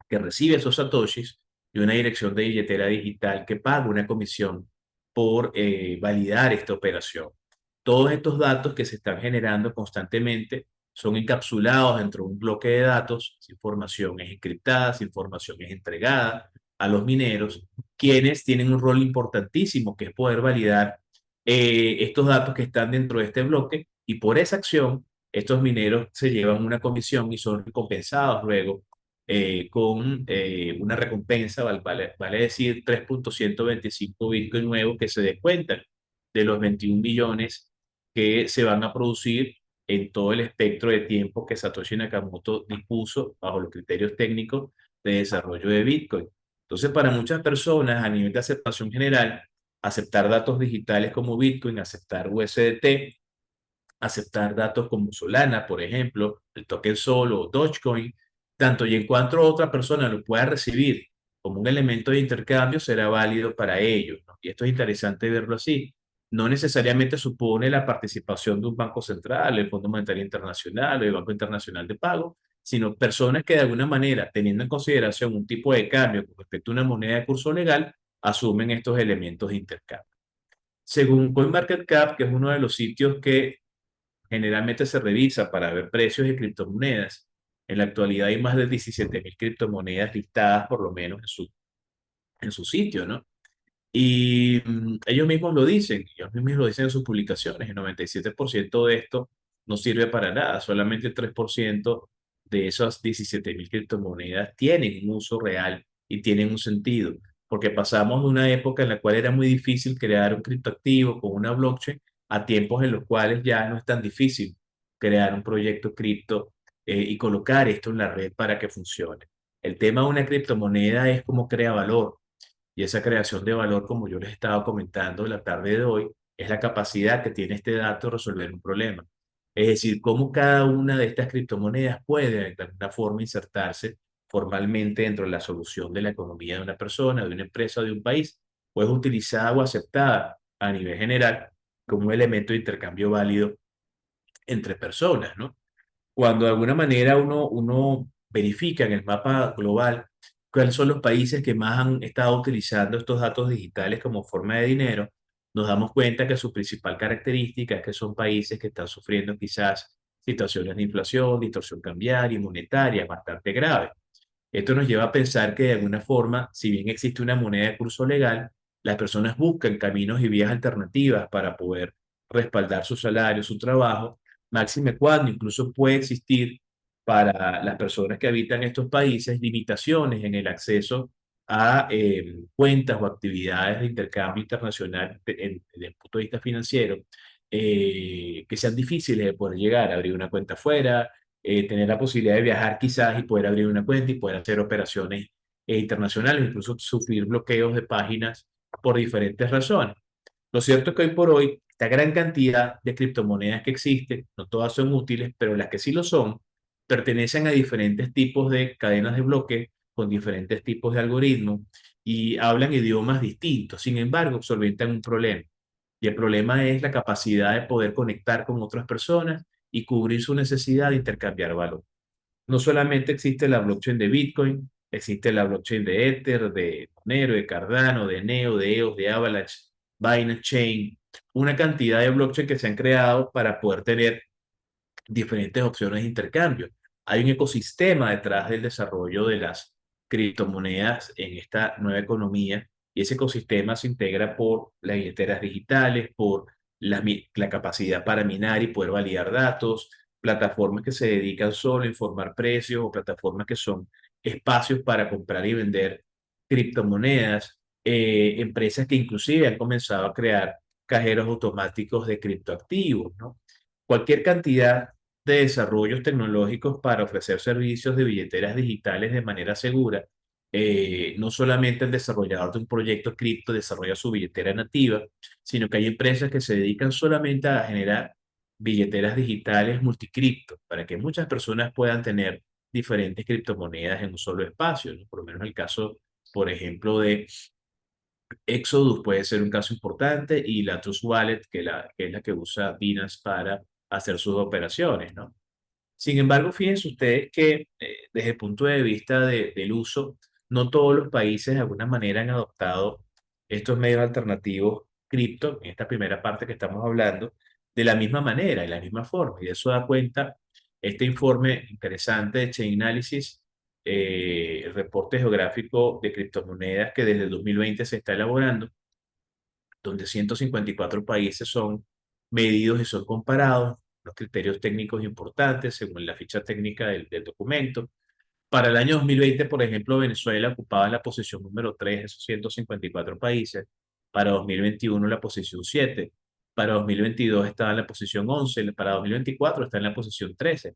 que recibe esos satoshis y una dirección de billetera digital que paga una comisión por validar esta operación. Todos estos datos que se están generando constantemente son encapsulados dentro de un bloque de datos, esa información es encriptada, esa información es entregada a los mineros, quienes tienen un rol importantísimo que es poder validar estos datos que están dentro de este bloque y por esa acción estos mineros se llevan una comisión y son recompensados luego con una recompensa, vale decir 3.125 Bitcoin nuevos que se descuentan de los 21 millones que se van a producir en todo el espectro de tiempo que Satoshi Nakamoto dispuso bajo los criterios técnicos de desarrollo de Bitcoin. Entonces, para muchas personas a nivel de aceptación general, aceptar datos digitales como Bitcoin, aceptar USDT, aceptar datos como Solana, por ejemplo, el token Sol o Dogecoin, tanto y en cuanto otra persona lo pueda recibir como un elemento de intercambio, será válido para ellos, ¿no? Y esto es interesante verlo así. No necesariamente supone la participación de un banco central, el Fondo Monetario Internacional o el Banco Internacional de Pago, sino personas que de alguna manera, teniendo en consideración un tipo de cambio con respecto a una moneda de curso legal, asumen estos elementos de intercambio. Según CoinMarketCap, que es uno de los sitios que generalmente se revisa para ver precios de criptomonedas, en la actualidad hay más de 17.000 criptomonedas listadas por lo menos en su sitio, ¿no? Y ellos mismos lo dicen, ellos mismos lo dicen en sus publicaciones, el 97% de esto no sirve para nada, solamente el 3% de esas 17.000 criptomonedas tienen un uso real y tienen un sentido, porque pasamos de una época en la cual era muy difícil crear un criptoactivo con una blockchain a tiempos en los cuales ya no es tan difícil crear un proyecto cripto y colocar esto en la red para que funcione. El tema de una criptomoneda es cómo crea valor. Y esa creación de valor, como yo les estaba comentando la tarde de hoy, es la capacidad que tiene este dato de resolver un problema. Es decir, cómo cada una de estas criptomonedas puede de alguna forma insertarse formalmente dentro de la solución de la economía de una persona, de una empresa, de un país, o es utilizada o aceptada a nivel general como un elemento de intercambio válido entre personas, ¿no? Cuando de alguna manera uno verifica en el mapa global cuáles son los países que más han estado utilizando estos datos digitales como forma de dinero, nos damos cuenta que su principal característica es que son países que están sufriendo quizás situaciones de inflación, distorsión cambiaria y monetaria bastante graves. Esto nos lleva a pensar que de alguna forma, si bien existe una moneda de curso legal, las personas buscan caminos y vías alternativas para poder respaldar su salario, su trabajo, máxime cuando incluso puede existir para las personas que habitan estos países limitaciones en el acceso a cuentas o actividades de intercambio internacional desde el punto de vista financiero, que sean difíciles de poder llegar, abrir una cuenta fuera, tener la posibilidad de viajar quizás y poder abrir una cuenta y poder hacer operaciones internacionales, incluso sufrir bloqueos de páginas por diferentes razones. Lo cierto es que hoy por hoy, esta gran cantidad de criptomonedas que existen, no todas son útiles, pero las que sí lo son, pertenecen a diferentes tipos de cadenas de bloque con diferentes tipos de algoritmos y hablan idiomas distintos. Sin embargo, solventan un problema. Y el problema es la capacidad de poder conectar con otras personas y cubrir su necesidad de intercambiar valor. No solamente existe la blockchain de Bitcoin, existe la blockchain de Ether, de Monero, de Cardano, de Neo, de EOS, de Avalanche, Binance Chain, una cantidad de blockchain que se han creado para poder tener diferentes opciones de intercambio. Hay un ecosistema detrás del desarrollo de las criptomonedas en esta nueva economía y ese ecosistema se integra por las billeteras digitales, por la capacidad para minar y poder validar datos, plataformas que se dedican solo a informar precios o plataformas que son espacios para comprar y vender criptomonedas, empresas que inclusive han comenzado a crear cajeros automáticos de criptoactivos, ¿no? Cualquier cantidad de desarrollos tecnológicos para ofrecer servicios de billeteras digitales de manera segura. No solamente el desarrollador de un proyecto cripto desarrolla su billetera nativa, sino que hay empresas que se dedican solamente a generar billeteras digitales multicripto para que muchas personas puedan tener diferentes criptomonedas en un solo espacio, ¿no? Por lo menos el caso, por ejemplo, de Exodus puede ser un caso importante y la Trust Wallet, que es la que usa Binance para hacer sus operaciones, ¿no? Sin embargo, fíjense ustedes que desde el punto de vista del uso, no todos los países de alguna manera han adoptado estos medios alternativos cripto, en esta primera parte que estamos hablando, de la misma manera, de la misma forma. Y de eso da cuenta este informe interesante de Chain Analysis, el reporte geográfico de criptomonedas que desde el 2020 se está elaborando, donde 154 países son medidos y son comparados, los criterios técnicos importantes según la ficha técnica del documento. Para el año 2020, por ejemplo, Venezuela ocupaba la posición número 3 de esos 154 países. Para 2021 la posición 7. Para 2022 estaba en la posición 11. Para 2024 está en la posición 13.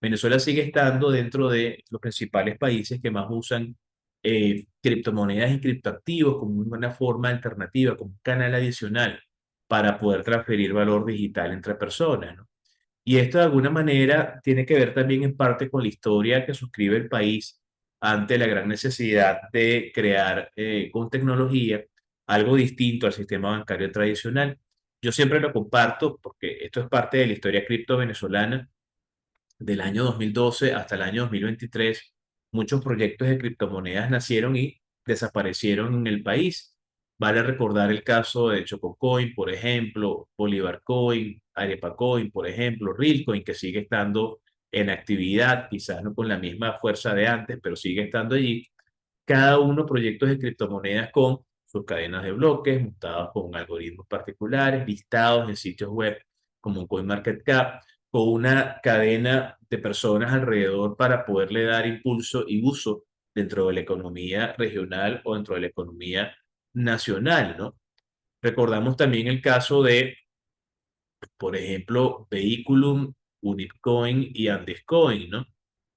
Venezuela sigue estando dentro de los principales países que más usan criptomonedas y criptoactivos como una forma alternativa, como un canal adicional para poder transferir valor digital entre personas, ¿no? Y esto de alguna manera tiene que ver también en parte con la historia que suscribe el país ante la gran necesidad de crear con tecnología algo distinto al sistema bancario tradicional. Yo siempre lo comparto porque esto es parte de la historia cripto venezolana del año 2012 hasta el año 2023. Muchos proyectos de criptomonedas nacieron y desaparecieron en el país. Vale recordar el caso de Chococoin, por ejemplo, Bolívar Coin, Arepa Coin, por ejemplo, Realcoin, que sigue estando en actividad, quizás no con la misma fuerza de antes, pero sigue estando allí. Cada uno proyectos de criptomonedas con sus cadenas de bloques, montados con algoritmos particulares, listados en sitios web como CoinMarketCap, con una cadena de personas alrededor para poderle dar impulso y uso dentro de la economía regional o dentro de la economía nacional, ¿no? Recordamos también el caso de, por ejemplo, Vehiculum, Unitcoin y Andescoin, ¿no?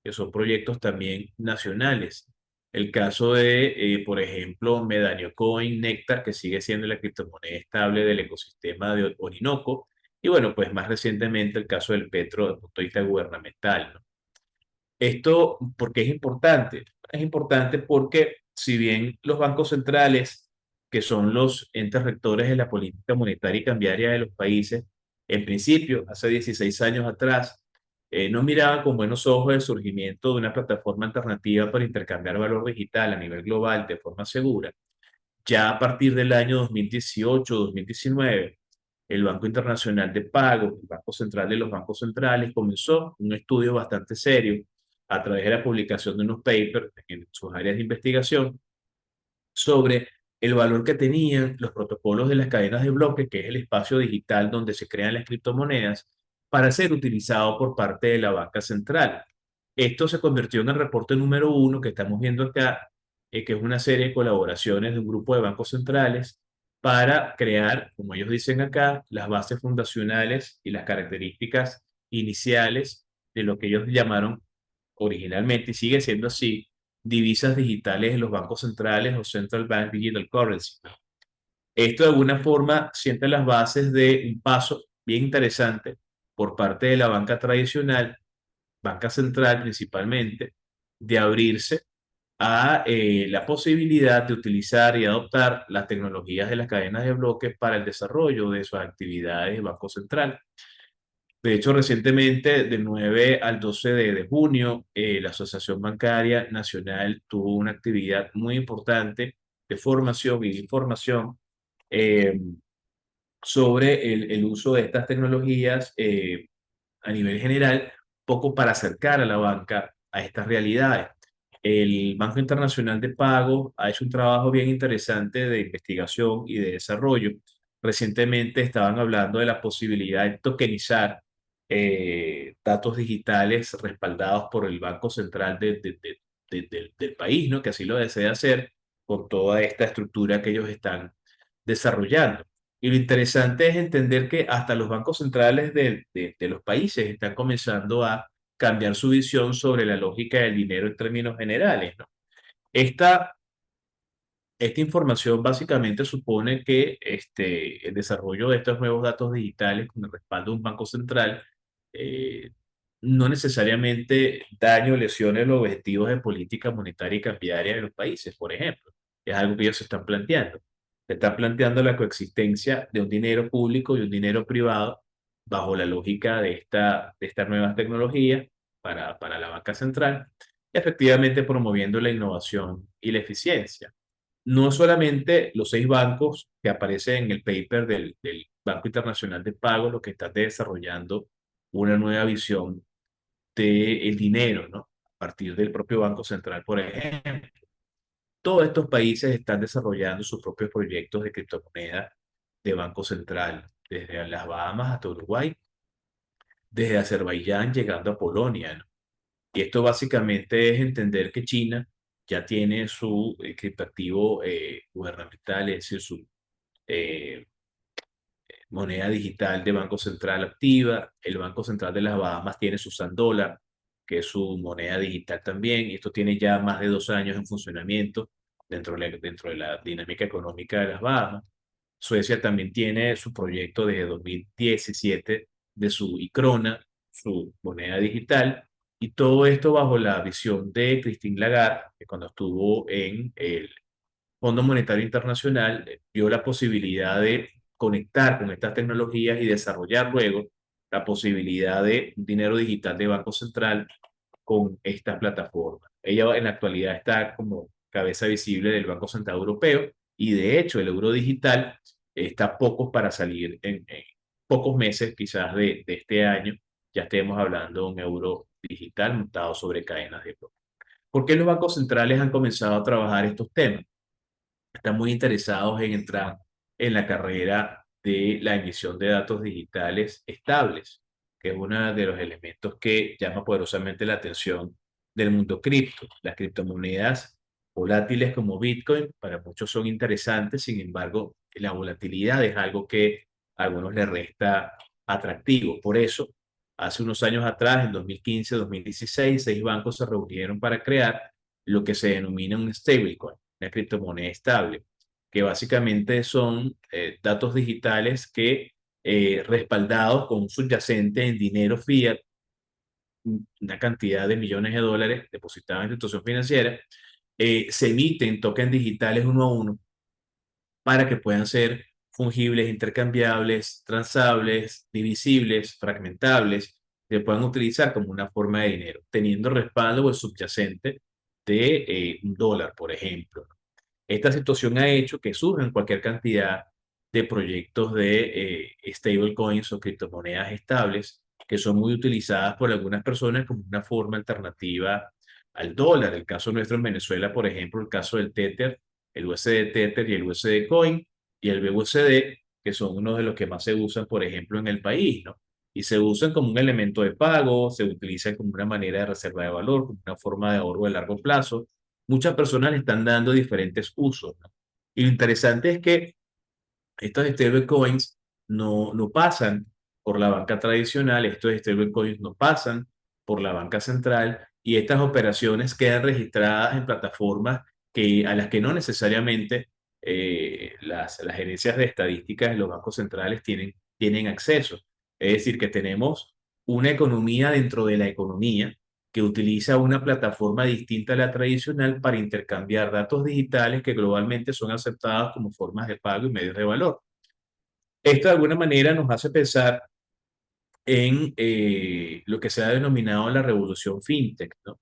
Que son proyectos también nacionales. El caso de, por ejemplo, Medallo Coin, Nectar, que sigue siendo la criptomoneda estable del ecosistema de Orinoco. Y bueno, pues más recientemente el caso del Petro desde el punto de vista gubernamental, ¿no? Esto, ¿por qué es importante? Es importante porque si bien los bancos centrales, que son los entes rectores de la política monetaria y cambiaria de los países, en principio, hace 16 años atrás, no miraban con buenos ojos el surgimiento de una plataforma alternativa para intercambiar valor digital a nivel global de forma segura. Ya a partir del año 2018-2019, el Banco Internacional de Pagos, el Banco Central de los Bancos Centrales, comenzó un estudio bastante serio a través de la publicación de unos papers en sus áreas de investigación sobre el valor que tenían los protocolos de las cadenas de bloques, que es el espacio digital donde se crean las criptomonedas, para ser utilizado por parte de la banca central. Esto se convirtió en el reporte número uno que estamos viendo acá, que es una serie de colaboraciones de un grupo de bancos centrales para crear, como ellos dicen acá, las bases fundacionales y las características iniciales de lo que ellos llamaron originalmente, y sigue siendo así, divisas digitales en los bancos centrales o Central Bank Digital Currency. Esto de alguna forma sienta las bases de un paso bien interesante por parte de la banca tradicional, banca central principalmente, de abrirse a la posibilidad de utilizar y adoptar las tecnologías de las cadenas de bloques para el desarrollo de sus actividades de Banco Central. De hecho, recientemente, del 9 al 12 de junio, la Asociación Bancaria Nacional tuvo una actividad muy importante de formación y de información eh, sobre el uso de estas tecnologías a nivel general, poco para acercar a la banca a estas realidades. El Banco Internacional de Pagos ha hecho un trabajo bien interesante de investigación y de desarrollo. Recientemente estaban hablando de la posibilidad de tokenizar datos digitales respaldados por el Banco Central del país, ¿no? Que así lo desea hacer con toda esta estructura que ellos están desarrollando. Y lo interesante es entender que hasta los bancos centrales de los países están comenzando a cambiar su visión sobre la lógica del dinero en términos generales, ¿no? Esta, esta información básicamente supone que el desarrollo de estos nuevos datos digitales con el respaldo de un banco central eh, no necesariamente daño o lesione los objetivos de política monetaria y cambiaria de los países, por ejemplo. Es algo que ellos se están planteando. Se están planteando la coexistencia de un dinero público y un dinero privado bajo la lógica de esta nueva tecnología para la banca central, efectivamente promoviendo la innovación y la eficiencia. No solamente los 6 bancos que aparecen en el paper del Banco Internacional de Pagos, los que están desarrollando una nueva visión del dinero, ¿no? A partir del propio Banco Central, por ejemplo. Todos estos países están desarrollando sus propios proyectos de criptomoneda de Banco Central, desde las Bahamas hasta Uruguay, desde Azerbaiyán llegando a Polonia, ¿no? Y esto básicamente es entender que China ya tiene su criptoactivo gubernamental, es decir, su eh, moneda digital de Banco Central activa. El Banco Central de las Bahamas tiene su Sand Dólar, que es su moneda digital también. Y esto tiene ya más de 2 años en funcionamiento dentro de la dinámica económica de las Bahamas. Suecia también tiene su proyecto desde 2017 de su Icrona, su moneda digital. Y todo esto bajo la visión de Christine Lagarde, que cuando estuvo en el Fondo Monetario Internacional, vio la posibilidad de conectar con estas tecnologías y desarrollar luego la posibilidad de un dinero digital de Banco Central con esta plataforma. Ella en la actualidad está como cabeza visible del Banco Central Europeo y de hecho el euro digital está pocos para salir en pocos meses quizás de este año. Ya estemos hablando de un euro digital montado sobre cadenas de bloques. ¿Por qué los bancos centrales han comenzado a trabajar estos temas? Están muy interesados en entrar en la carrera de la emisión de datos digitales estables, que es uno de los elementos que llama poderosamente la atención del mundo cripto. Las criptomonedas volátiles como Bitcoin para muchos son interesantes, sin embargo, la volatilidad es algo que a algunos les resta atractivo. Por eso, hace unos años atrás, en 2015-2016, 6 bancos se reunieron para crear lo que se denomina un stablecoin, una criptomoneda estable, que básicamente son datos digitales que respaldados con un subyacente en dinero fiat, una cantidad de millones de dólares depositados en la institución financiera, se emiten tokens digitales uno a uno para que puedan ser fungibles, intercambiables, transables, divisibles, fragmentables, que puedan utilizar como una forma de dinero, teniendo respaldo o el subyacente de un dólar, por ejemplo. Esta situación ha hecho que surjan cualquier cantidad de proyectos de stablecoins o criptomonedas estables que son muy utilizadas por algunas personas como una forma alternativa al dólar. El caso nuestro en Venezuela, por ejemplo, el caso del Tether, el USD Tether y el USD Coin y el BUSD, que son uno de los que más se usan, por ejemplo, en el país, ¿no? Y se usan como un elemento de pago, se utilizan como una manera de reserva de valor, como una forma de ahorro de largo plazo. Muchas personas le están dando diferentes usos, ¿no? Y lo interesante es que estos stablecoins no pasan por la banca tradicional, estos stablecoins no pasan por la banca central y estas operaciones quedan registradas en plataformas a las que no necesariamente las gerencias de estadísticas de los bancos centrales tienen acceso. Es decir, que tenemos una economía dentro de la economía que utiliza una plataforma distinta a la tradicional para intercambiar datos digitales que globalmente son aceptados como formas de pago y medios de valor. Esto de alguna manera nos hace pensar en lo que se ha denominado la revolución fintech, ¿no?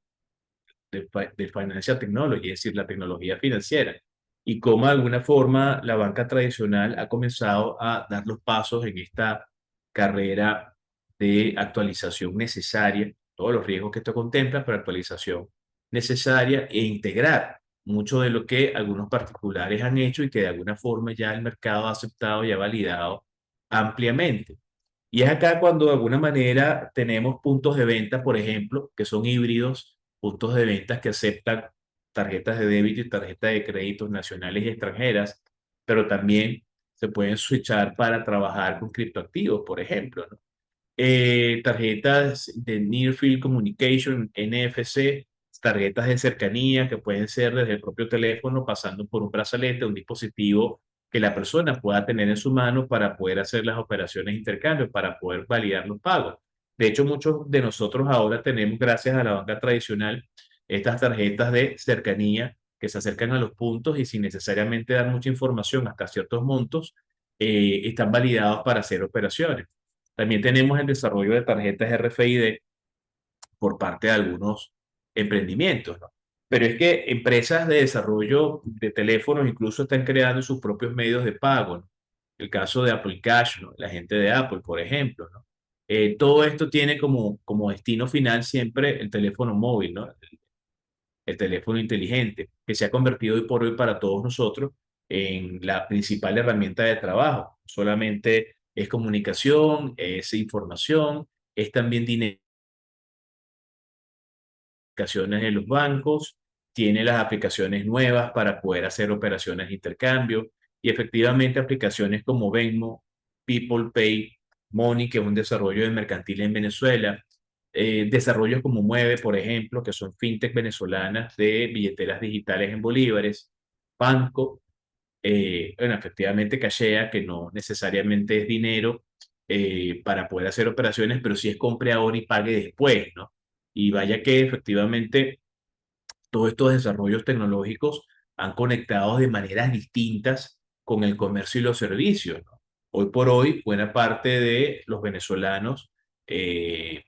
De financial technology, es decir, la tecnología financiera, y cómo de alguna forma la banca tradicional ha comenzado a dar los pasos en esta carrera de actualización necesaria, todos los riesgos que esto contempla, pero actualización necesaria e integrar mucho de lo que algunos particulares han hecho y que de alguna forma ya el mercado ha aceptado y ha validado ampliamente. Y es acá cuando de alguna manera tenemos puntos de venta, por ejemplo, que son híbridos, puntos de ventas que aceptan tarjetas de débito y tarjetas de crédito nacionales y extranjeras, pero también se pueden switchar para trabajar con criptoactivos, por ejemplo, ¿no? Tarjetas de Near Field Communication, NFC, tarjetas de cercanía que pueden ser desde el propio teléfono, pasando por un brazalete, un dispositivo que la persona pueda tener en su mano para poder hacer las operaciones de intercambio, para poder validar los pagos. De hecho, muchos de nosotros ahora tenemos, gracias a la banca tradicional, estas tarjetas de cercanía que se acercan a los puntos y sin necesariamente dar mucha información hasta ciertos montos, están validados para hacer operaciones. También tenemos el desarrollo de tarjetas RFID por parte de algunos emprendimientos, ¿no? Pero es que empresas de desarrollo de teléfonos incluso están creando sus propios medios de pago, ¿no? El caso de Apple Cash, ¿no? La gente de Apple, por ejemplo, ¿no? Todo esto tiene como destino final siempre el teléfono móvil, ¿no? El teléfono inteligente, que se ha convertido hoy por hoy para todos nosotros en la principal herramienta de trabajo. Solamente es comunicación, es información, es también dinero, aplicaciones de los bancos, tiene las aplicaciones nuevas para poder hacer operaciones de intercambio y efectivamente aplicaciones como Venmo, People Pay, Money, que es un desarrollo de mercantil en Venezuela, desarrollos como Mueve, por ejemplo, que son fintech venezolanas de billeteras digitales en bolívares, Banco, bueno, efectivamente Cachea, que no necesariamente es dinero para poder hacer operaciones, pero sí es compre ahora y pague después, ¿no? Y vaya que efectivamente todos estos desarrollos tecnológicos han conectado de maneras distintas con el comercio y los servicios, ¿no? Hoy por hoy, buena parte de los venezolanos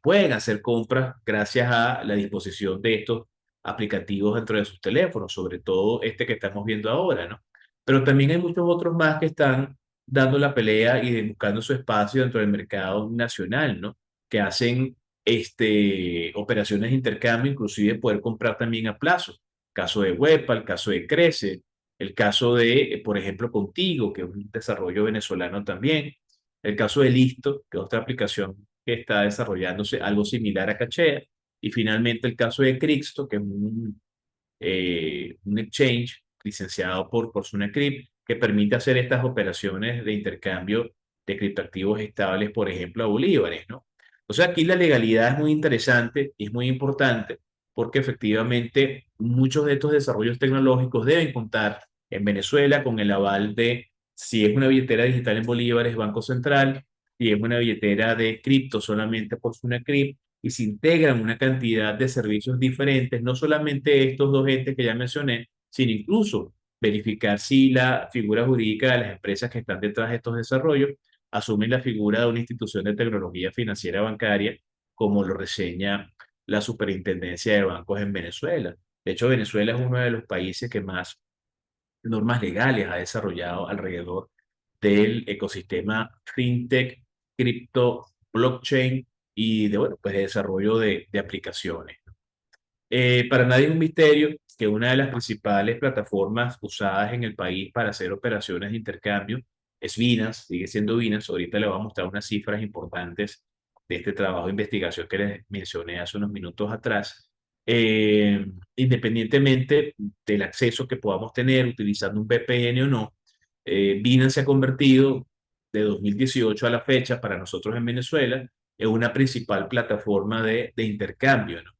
pueden hacer compras gracias a la disposición de estos aplicativos dentro de sus teléfonos, sobre todo este que estamos viendo ahora, ¿no? Pero también hay muchos otros más que están dando la pelea y buscando su espacio dentro del mercado nacional, ¿no? Que hacen operaciones de intercambio, inclusive poder comprar también a plazo. Caso de Huepa, el caso de Crece, el caso de, por ejemplo, Contigo, que es un desarrollo venezolano también, el caso de Listo, que es otra aplicación que está desarrollándose algo similar a Cachea, y finalmente el caso de Crixto, que es un exchange licenciado por Sunacrip que permite hacer estas operaciones de intercambio de criptoactivos estables, por ejemplo, a bolívares, ¿no? O sea, aquí la legalidad es muy interesante y es muy importante porque efectivamente muchos de estos desarrollos tecnológicos deben contar en Venezuela con el aval de si es una billetera digital en bolívares, Banco Central, si es una billetera de cripto solamente por Sunacrip, y se integran una cantidad de servicios diferentes, no solamente estos dos entes que ya mencioné, sino incluso verificar si la figura jurídica de las empresas que están detrás de estos desarrollos asumen la figura de una institución de tecnología financiera bancaria, como lo reseña la Superintendencia de Bancos en Venezuela. De hecho, Venezuela es uno de los países que más normas legales ha desarrollado alrededor del ecosistema fintech, cripto, blockchain y de, bueno, pues de desarrollo de aplicaciones. Para nadie es un misterio que una de las principales plataformas usadas en el país para hacer operaciones de intercambio es Binance, sigue siendo Binance. Ahorita le voy a mostrar unas cifras importantes de este trabajo de investigación que les mencioné hace unos minutos atrás. Independientemente del acceso que podamos tener utilizando un VPN o no, Binance se ha convertido de 2018 a la fecha para nosotros en Venezuela en una principal plataforma de intercambio, ¿no?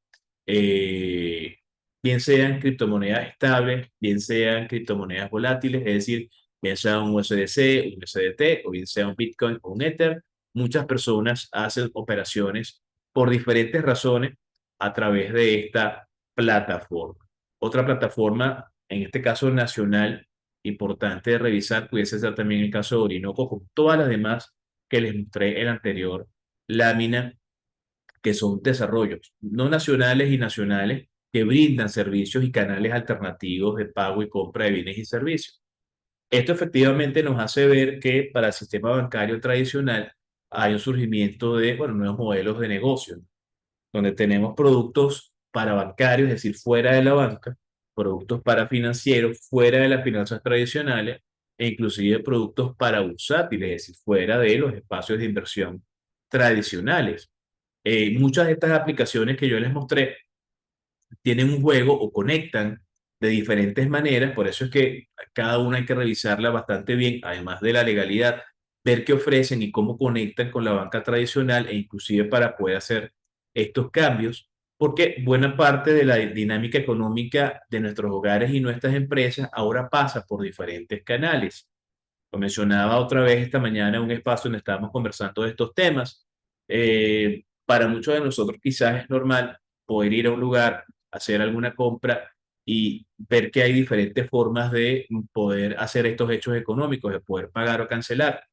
eh, Bien sean criptomonedas estables, bien sean criptomonedas volátiles, es decir, bien sea un USDC, un USDT, o bien sea un Bitcoin o un Ether. Muchas personas hacen operaciones por diferentes razones a través de esta plataforma. Otra plataforma, en este caso nacional, importante de revisar, pudiese ser también el caso de Orinoco, con todas las demás que les mostré en la anterior lámina, que son desarrollos no nacionales y nacionales que brindan servicios y canales alternativos de pago y compra de bienes y servicios. Esto efectivamente nos hace ver que para el sistema bancario tradicional hay un surgimiento de, bueno, nuevos modelos de negocio, donde tenemos productos para bancarios, es decir, fuera de la banca, productos para financieros, fuera de las finanzas tradicionales, e inclusive productos para bursátiles, es decir, fuera de los espacios de inversión tradicionales. Muchas de estas aplicaciones que yo les mostré tienen un juego o conectan de diferentes maneras, por eso es que cada una hay que revisarla bastante bien, además de la legalidad, ver qué ofrecen y cómo conectan con la banca tradicional e inclusive para poder hacer estos cambios, porque buena parte de la dinámica económica de nuestros hogares y nuestras empresas ahora pasa por diferentes canales. Lo mencionaba otra vez esta mañana en un espacio donde estábamos conversando de estos temas. Para muchos de nosotros quizás es normal poder ir a un lugar, hacer alguna compra y ver que hay diferentes formas de poder hacer estos hechos económicos, de poder pagar o cancelar.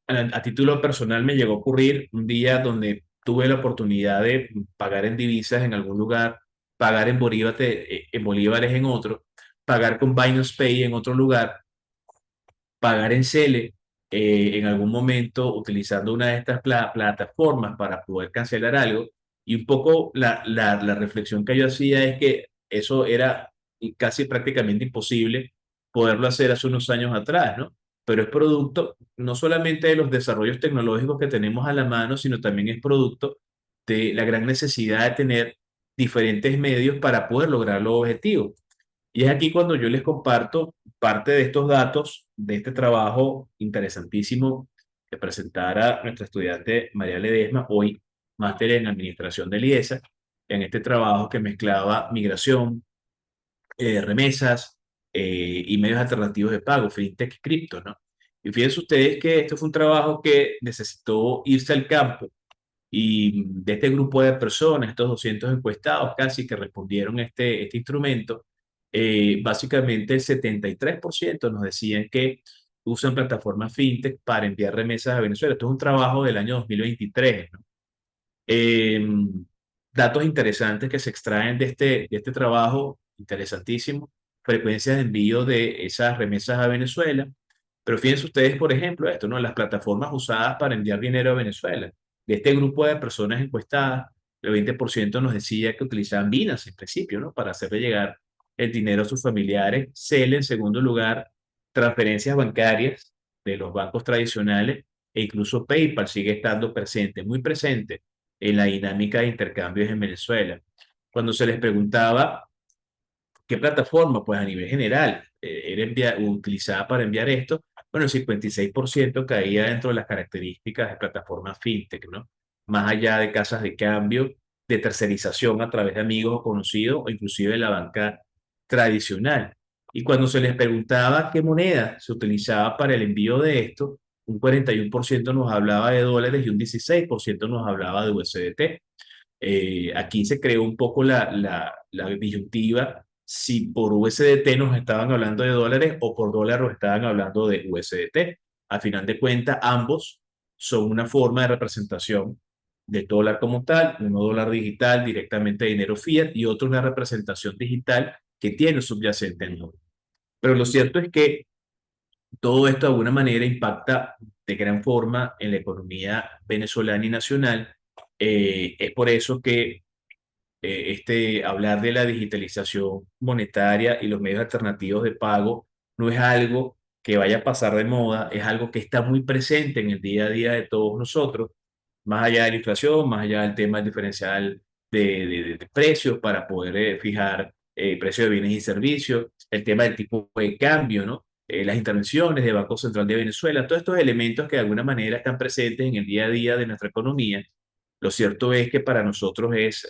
A título personal me llegó a ocurrir un día donde tuve la oportunidad de pagar en divisas en algún lugar, pagar en bolívares en otro, pagar con Binance Pay en otro lugar, pagar en Cele en algún momento utilizando una de estas plataformas para poder cancelar algo. Y un poco la reflexión que yo hacía es que eso era casi prácticamente imposible poderlo hacer hace unos años atrás, ¿no? Pero es producto no solamente de los desarrollos tecnológicos que tenemos a la mano, sino también es producto de la gran necesidad de tener diferentes medios para poder lograr los objetivos. Y es aquí cuando yo les comparto parte de estos datos de este trabajo interesantísimo que presentara nuestra estudiante María Ledesma, hoy máster en Administración del IESA, en este trabajo que mezclaba migración, remesas y medios alternativos de pago, fintech, cripto, ¿no? Y fíjense ustedes que esto fue un trabajo que necesitó irse al campo Y de este grupo de personas, estos 200 encuestados casi que respondieron este instrumento, básicamente el 73% nos decían que usan plataformas fintech para enviar remesas a Venezuela. Esto es un trabajo del año 2023, ¿no? Eh, Datos interesantes que se extraen de este trabajo, interesantísimo, frecuencias de envío de esas remesas a Venezuela. Pero fíjense ustedes, por ejemplo, esto, ¿no? Las plataformas usadas para enviar dinero a Venezuela. De este grupo de personas encuestadas, el 20% nos decía que utilizaban Binance en principio, ¿no? Para hacerle llegar el dinero a sus familiares. Cel, en segundo lugar, transferencias bancarias de los bancos tradicionales e incluso PayPal sigue estando presente, muy presente en la dinámica de intercambios en Venezuela. Cuando se les preguntaba qué plataforma, pues a nivel general, utilizada para enviar esto, bueno, el 56% caía dentro de las características de plataformas fintech, ¿no? Más allá de casas de cambio, de tercerización a través de amigos o conocidos, o inclusive de la banca tradicional. Y cuando se les preguntaba qué moneda se utilizaba para el envío de esto, un 41% nos hablaba de dólares y un 16% nos hablaba de USDT. Aquí se creó un poco la disyuntiva si por USDT nos estaban hablando de dólares o por dólar nos estaban hablando de USDT. A final de cuentas, ambos son una forma de representación del dólar como tal, uno dólar digital directamente de dinero fiat y otro una representación digital que tiene subyacente en dólar. Pero lo cierto es que todo esto de alguna manera impacta de gran forma en la economía venezolana y nacional. Es por eso que hablar de la digitalización monetaria y los medios alternativos de pago no es algo que vaya a pasar de moda, es algo que está muy presente en el día a día de todos nosotros, más allá de la inflación, más allá del tema del diferencial de precios para poder fijar precios de bienes y servicios, el tema del tipo de cambio, ¿no? Las intervenciones del Banco Central de Venezuela, todos estos elementos que de alguna manera están presentes en el día a día de nuestra economía. Lo cierto es que para nosotros es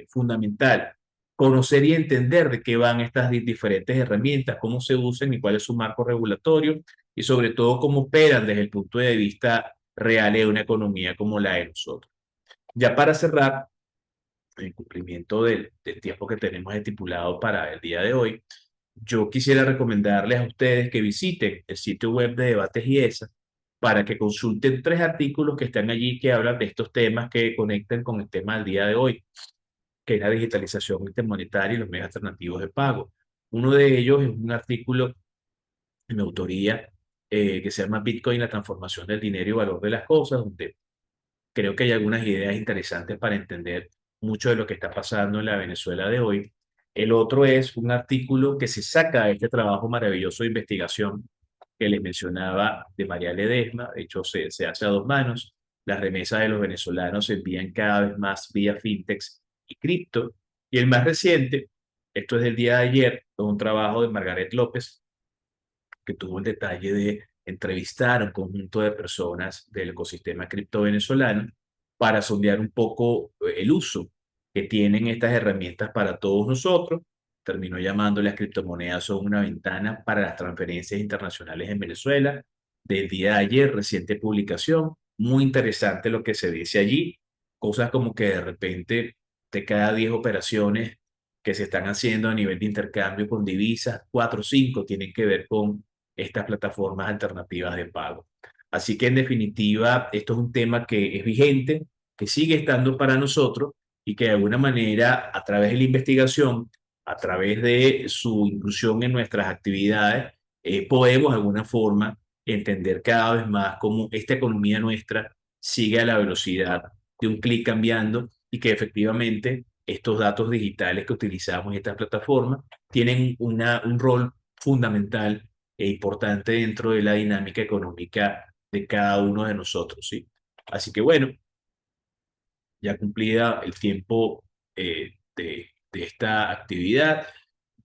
fundamental conocer y entender de qué van estas diferentes herramientas, cómo se usan y cuál es su marco regulatorio y sobre todo cómo operan desde el punto de vista real de una economía como la de nosotros. Ya para cerrar, en cumplimiento del tiempo que tenemos estipulado para el día de hoy, yo quisiera recomendarles a ustedes que visiten el sitio web de Debates IESA para que consulten 3 artículos que están allí que hablan de estos temas que conectan con el tema del día de hoy, que es la digitalización intermonetaria y los medios alternativos de pago. Uno de ellos es un artículo de mi autoría que se llama Bitcoin, la transformación del dinero y valor de las cosas, donde creo que hay algunas ideas interesantes para entender mucho de lo que está pasando en la Venezuela de hoy. El otro es un artículo que se saca de este trabajo maravilloso de investigación que les mencionaba de María Ledesma. De hecho, se hace a dos manos. Las remesas de los venezolanos se envían cada vez más vía fintechs y cripto. Y el más reciente, esto es del día de ayer, es un trabajo de Margaret López, que tuvo el detalle de entrevistar a un conjunto de personas del ecosistema cripto venezolano para sondear un poco el uso que tienen estas herramientas para todos nosotros. Terminó llamándole las criptomonedas son una ventana para las transferencias internacionales en Venezuela. Del día de ayer, reciente publicación, muy interesante lo que se dice allí, cosas como que de repente de cada 10 operaciones que se están haciendo a nivel de intercambio con divisas, 4 o 5 tienen que ver con estas plataformas alternativas de pago. Así que en definitiva, esto es un tema que es vigente, que sigue estando para nosotros y que de alguna manera a través de la investigación, a través de su inclusión en nuestras actividades, podemos de alguna forma entender cada vez más cómo esta economía nuestra sigue a la velocidad de un clic cambiando y que efectivamente estos datos digitales que utilizamos en estas plataformas tienen un rol fundamental e importante dentro de la dinámica económica de cada uno de nosotros, ¿sí? Así que bueno, ya cumplida el tiempo de esta actividad,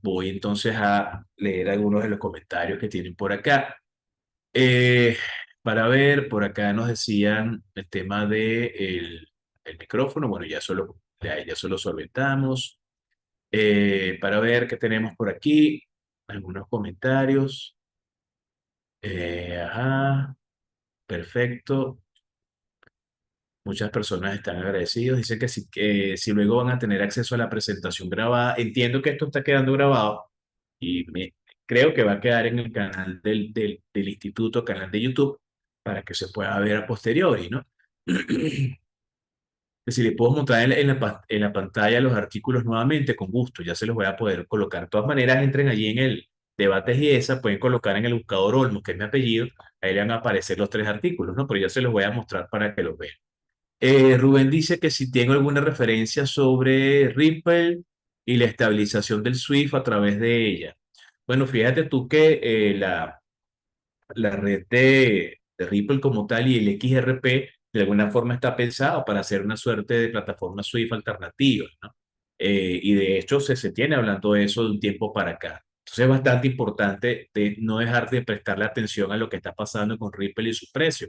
voy entonces a leer algunos de los comentarios que tienen por acá. Eh, para ver, por acá nos decían el tema de el micrófono, bueno, ya solo solventamos. Para ver qué tenemos por aquí, algunos comentarios. Ajá, perfecto. Muchas personas están agradecidos. Dicen que si luego van a tener acceso a la presentación grabada, entiendo que esto está quedando grabado y creo que va a quedar en el canal del instituto, canal de YouTube, para que se pueda ver a posteriori, ¿no? Que si le puedo mostrar en la pantalla los artículos nuevamente, con gusto, ya se los voy a poder colocar. De todas maneras, entren allí en el Debates y esa, pueden colocar en el buscador Olmos, que es mi apellido, ahí le van a aparecer los tres artículos, ¿no? Pero ya se los voy a mostrar para que los vean. Rubén dice que si tengo alguna referencia sobre Ripple y la estabilización del Swift a través de ella. Bueno, fíjate tú que la red de Ripple como tal y el XRP de alguna forma está pensado para hacer una suerte de plataforma Swift alternativa, ¿no? Y de hecho se tiene hablando de eso de un tiempo para acá. Entonces es bastante importante de no dejar de prestarle atención a lo que está pasando con Ripple y su precio.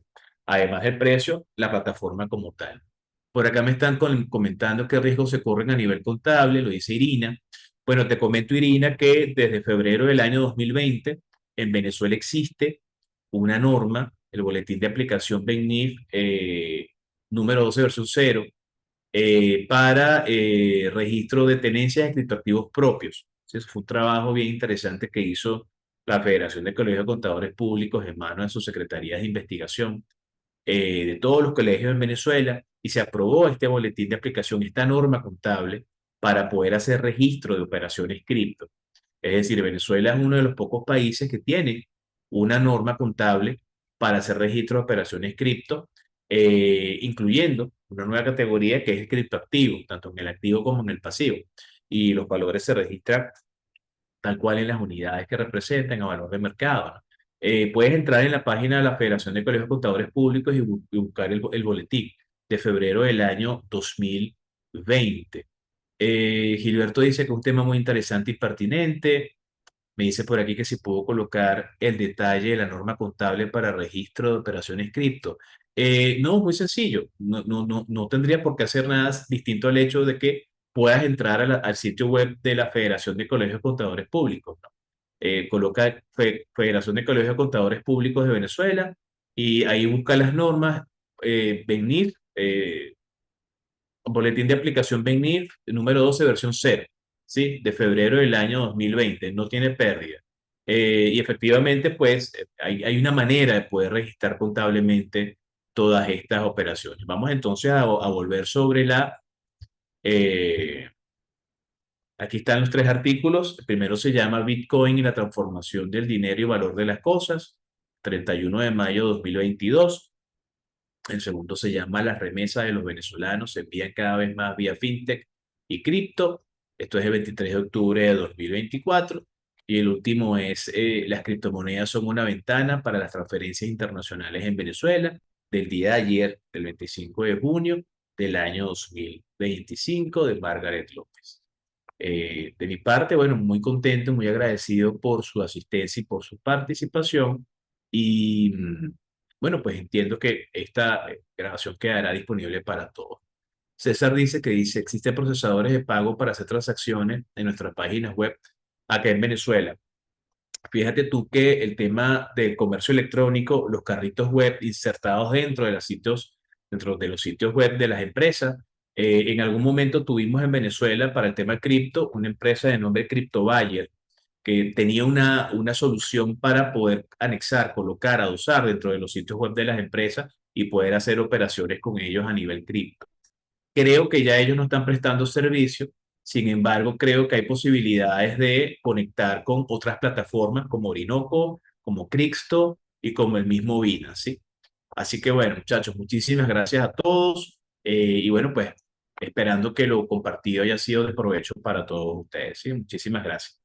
Además del precio, la plataforma como tal. Por acá me están comentando qué riesgos se corren a nivel contable, lo dice Irina. Bueno, te comento, Irina, que desde febrero del año 2020 en Venezuela existe una norma, el Boletín de Aplicación BENIF número 12 versión 0, para registro de tenencias de criptoactivos propios. Ese fue un trabajo bien interesante que hizo la Federación de Colegios de Contadores Públicos en manos de sus secretarías de investigación de todos los colegios en Venezuela y se aprobó este boletín de aplicación, esta norma contable para poder hacer registro de operaciones cripto. Es decir, Venezuela es uno de los pocos países que tiene una norma contable para hacer registro de operaciones cripto, incluyendo una nueva categoría que es el criptoactivo, tanto en el activo como en el pasivo. Y los valores se registran tal cual en las unidades que representan a valor de mercado, ¿no? Puedes entrar en la página de la Federación de Colegios de Contadores Públicos y buscar el boletín de febrero del año 2020. Gilberto dice que es un tema muy interesante y pertinente. Me dice por aquí que si puedo colocar el detalle de la norma contable para registro de operaciones cripto. No, muy sencillo. No tendría por qué hacer nada distinto al hecho de que puedas entrar al sitio web de la Federación de Colegios Contadores Públicos, ¿no? Coloca Federación de Colegios Contadores Públicos de Venezuela y ahí busca las normas, venir, boletín de aplicación BENIF número 12 versión 0, ¿sí? De febrero del año 2020, no tiene pérdida. Y efectivamente, pues, hay una manera de poder registrar contablemente todas estas operaciones. Vamos entonces a volver sobre eh, aquí están los tres artículos. El primero se llama Bitcoin y la transformación del dinero y valor de las cosas, 31 de mayo de 2022. El segundo se llama Las remesas de los venezolanos se envían cada vez más vía fintech y cripto. Esto es el 23 de octubre de 2024. Y el último es Las criptomonedas son una ventana para las transferencias internacionales en Venezuela, del día de ayer, del 25 de junio del año 2025, de Margaret López. De mi parte, bueno, muy contento, muy agradecido por su asistencia y por su participación. Y bueno, pues entiendo que esta grabación quedará disponible para todos. César dice, existen procesadores de pago para hacer transacciones en nuestras páginas web acá en Venezuela. Fíjate tú que el tema del comercio electrónico, los carritos web insertados dentro de los sitios web de las empresas, en algún momento tuvimos en Venezuela para el tema cripto una empresa de nombre CryptoBuyer que tenía una solución para poder anexar, colocar, adosar dentro de los sitios web de las empresas y poder hacer operaciones con ellos a nivel cripto. Creo que ya ellos no están prestando servicio, sin embargo, creo que hay posibilidades de conectar con otras plataformas como Orinoco, como Crixto y como el mismo Binance, ¿sí? Así que bueno, muchachos, muchísimas gracias a todos y bueno, pues esperando que lo compartido haya sido de provecho para todos ustedes, ¿sí? Muchísimas gracias.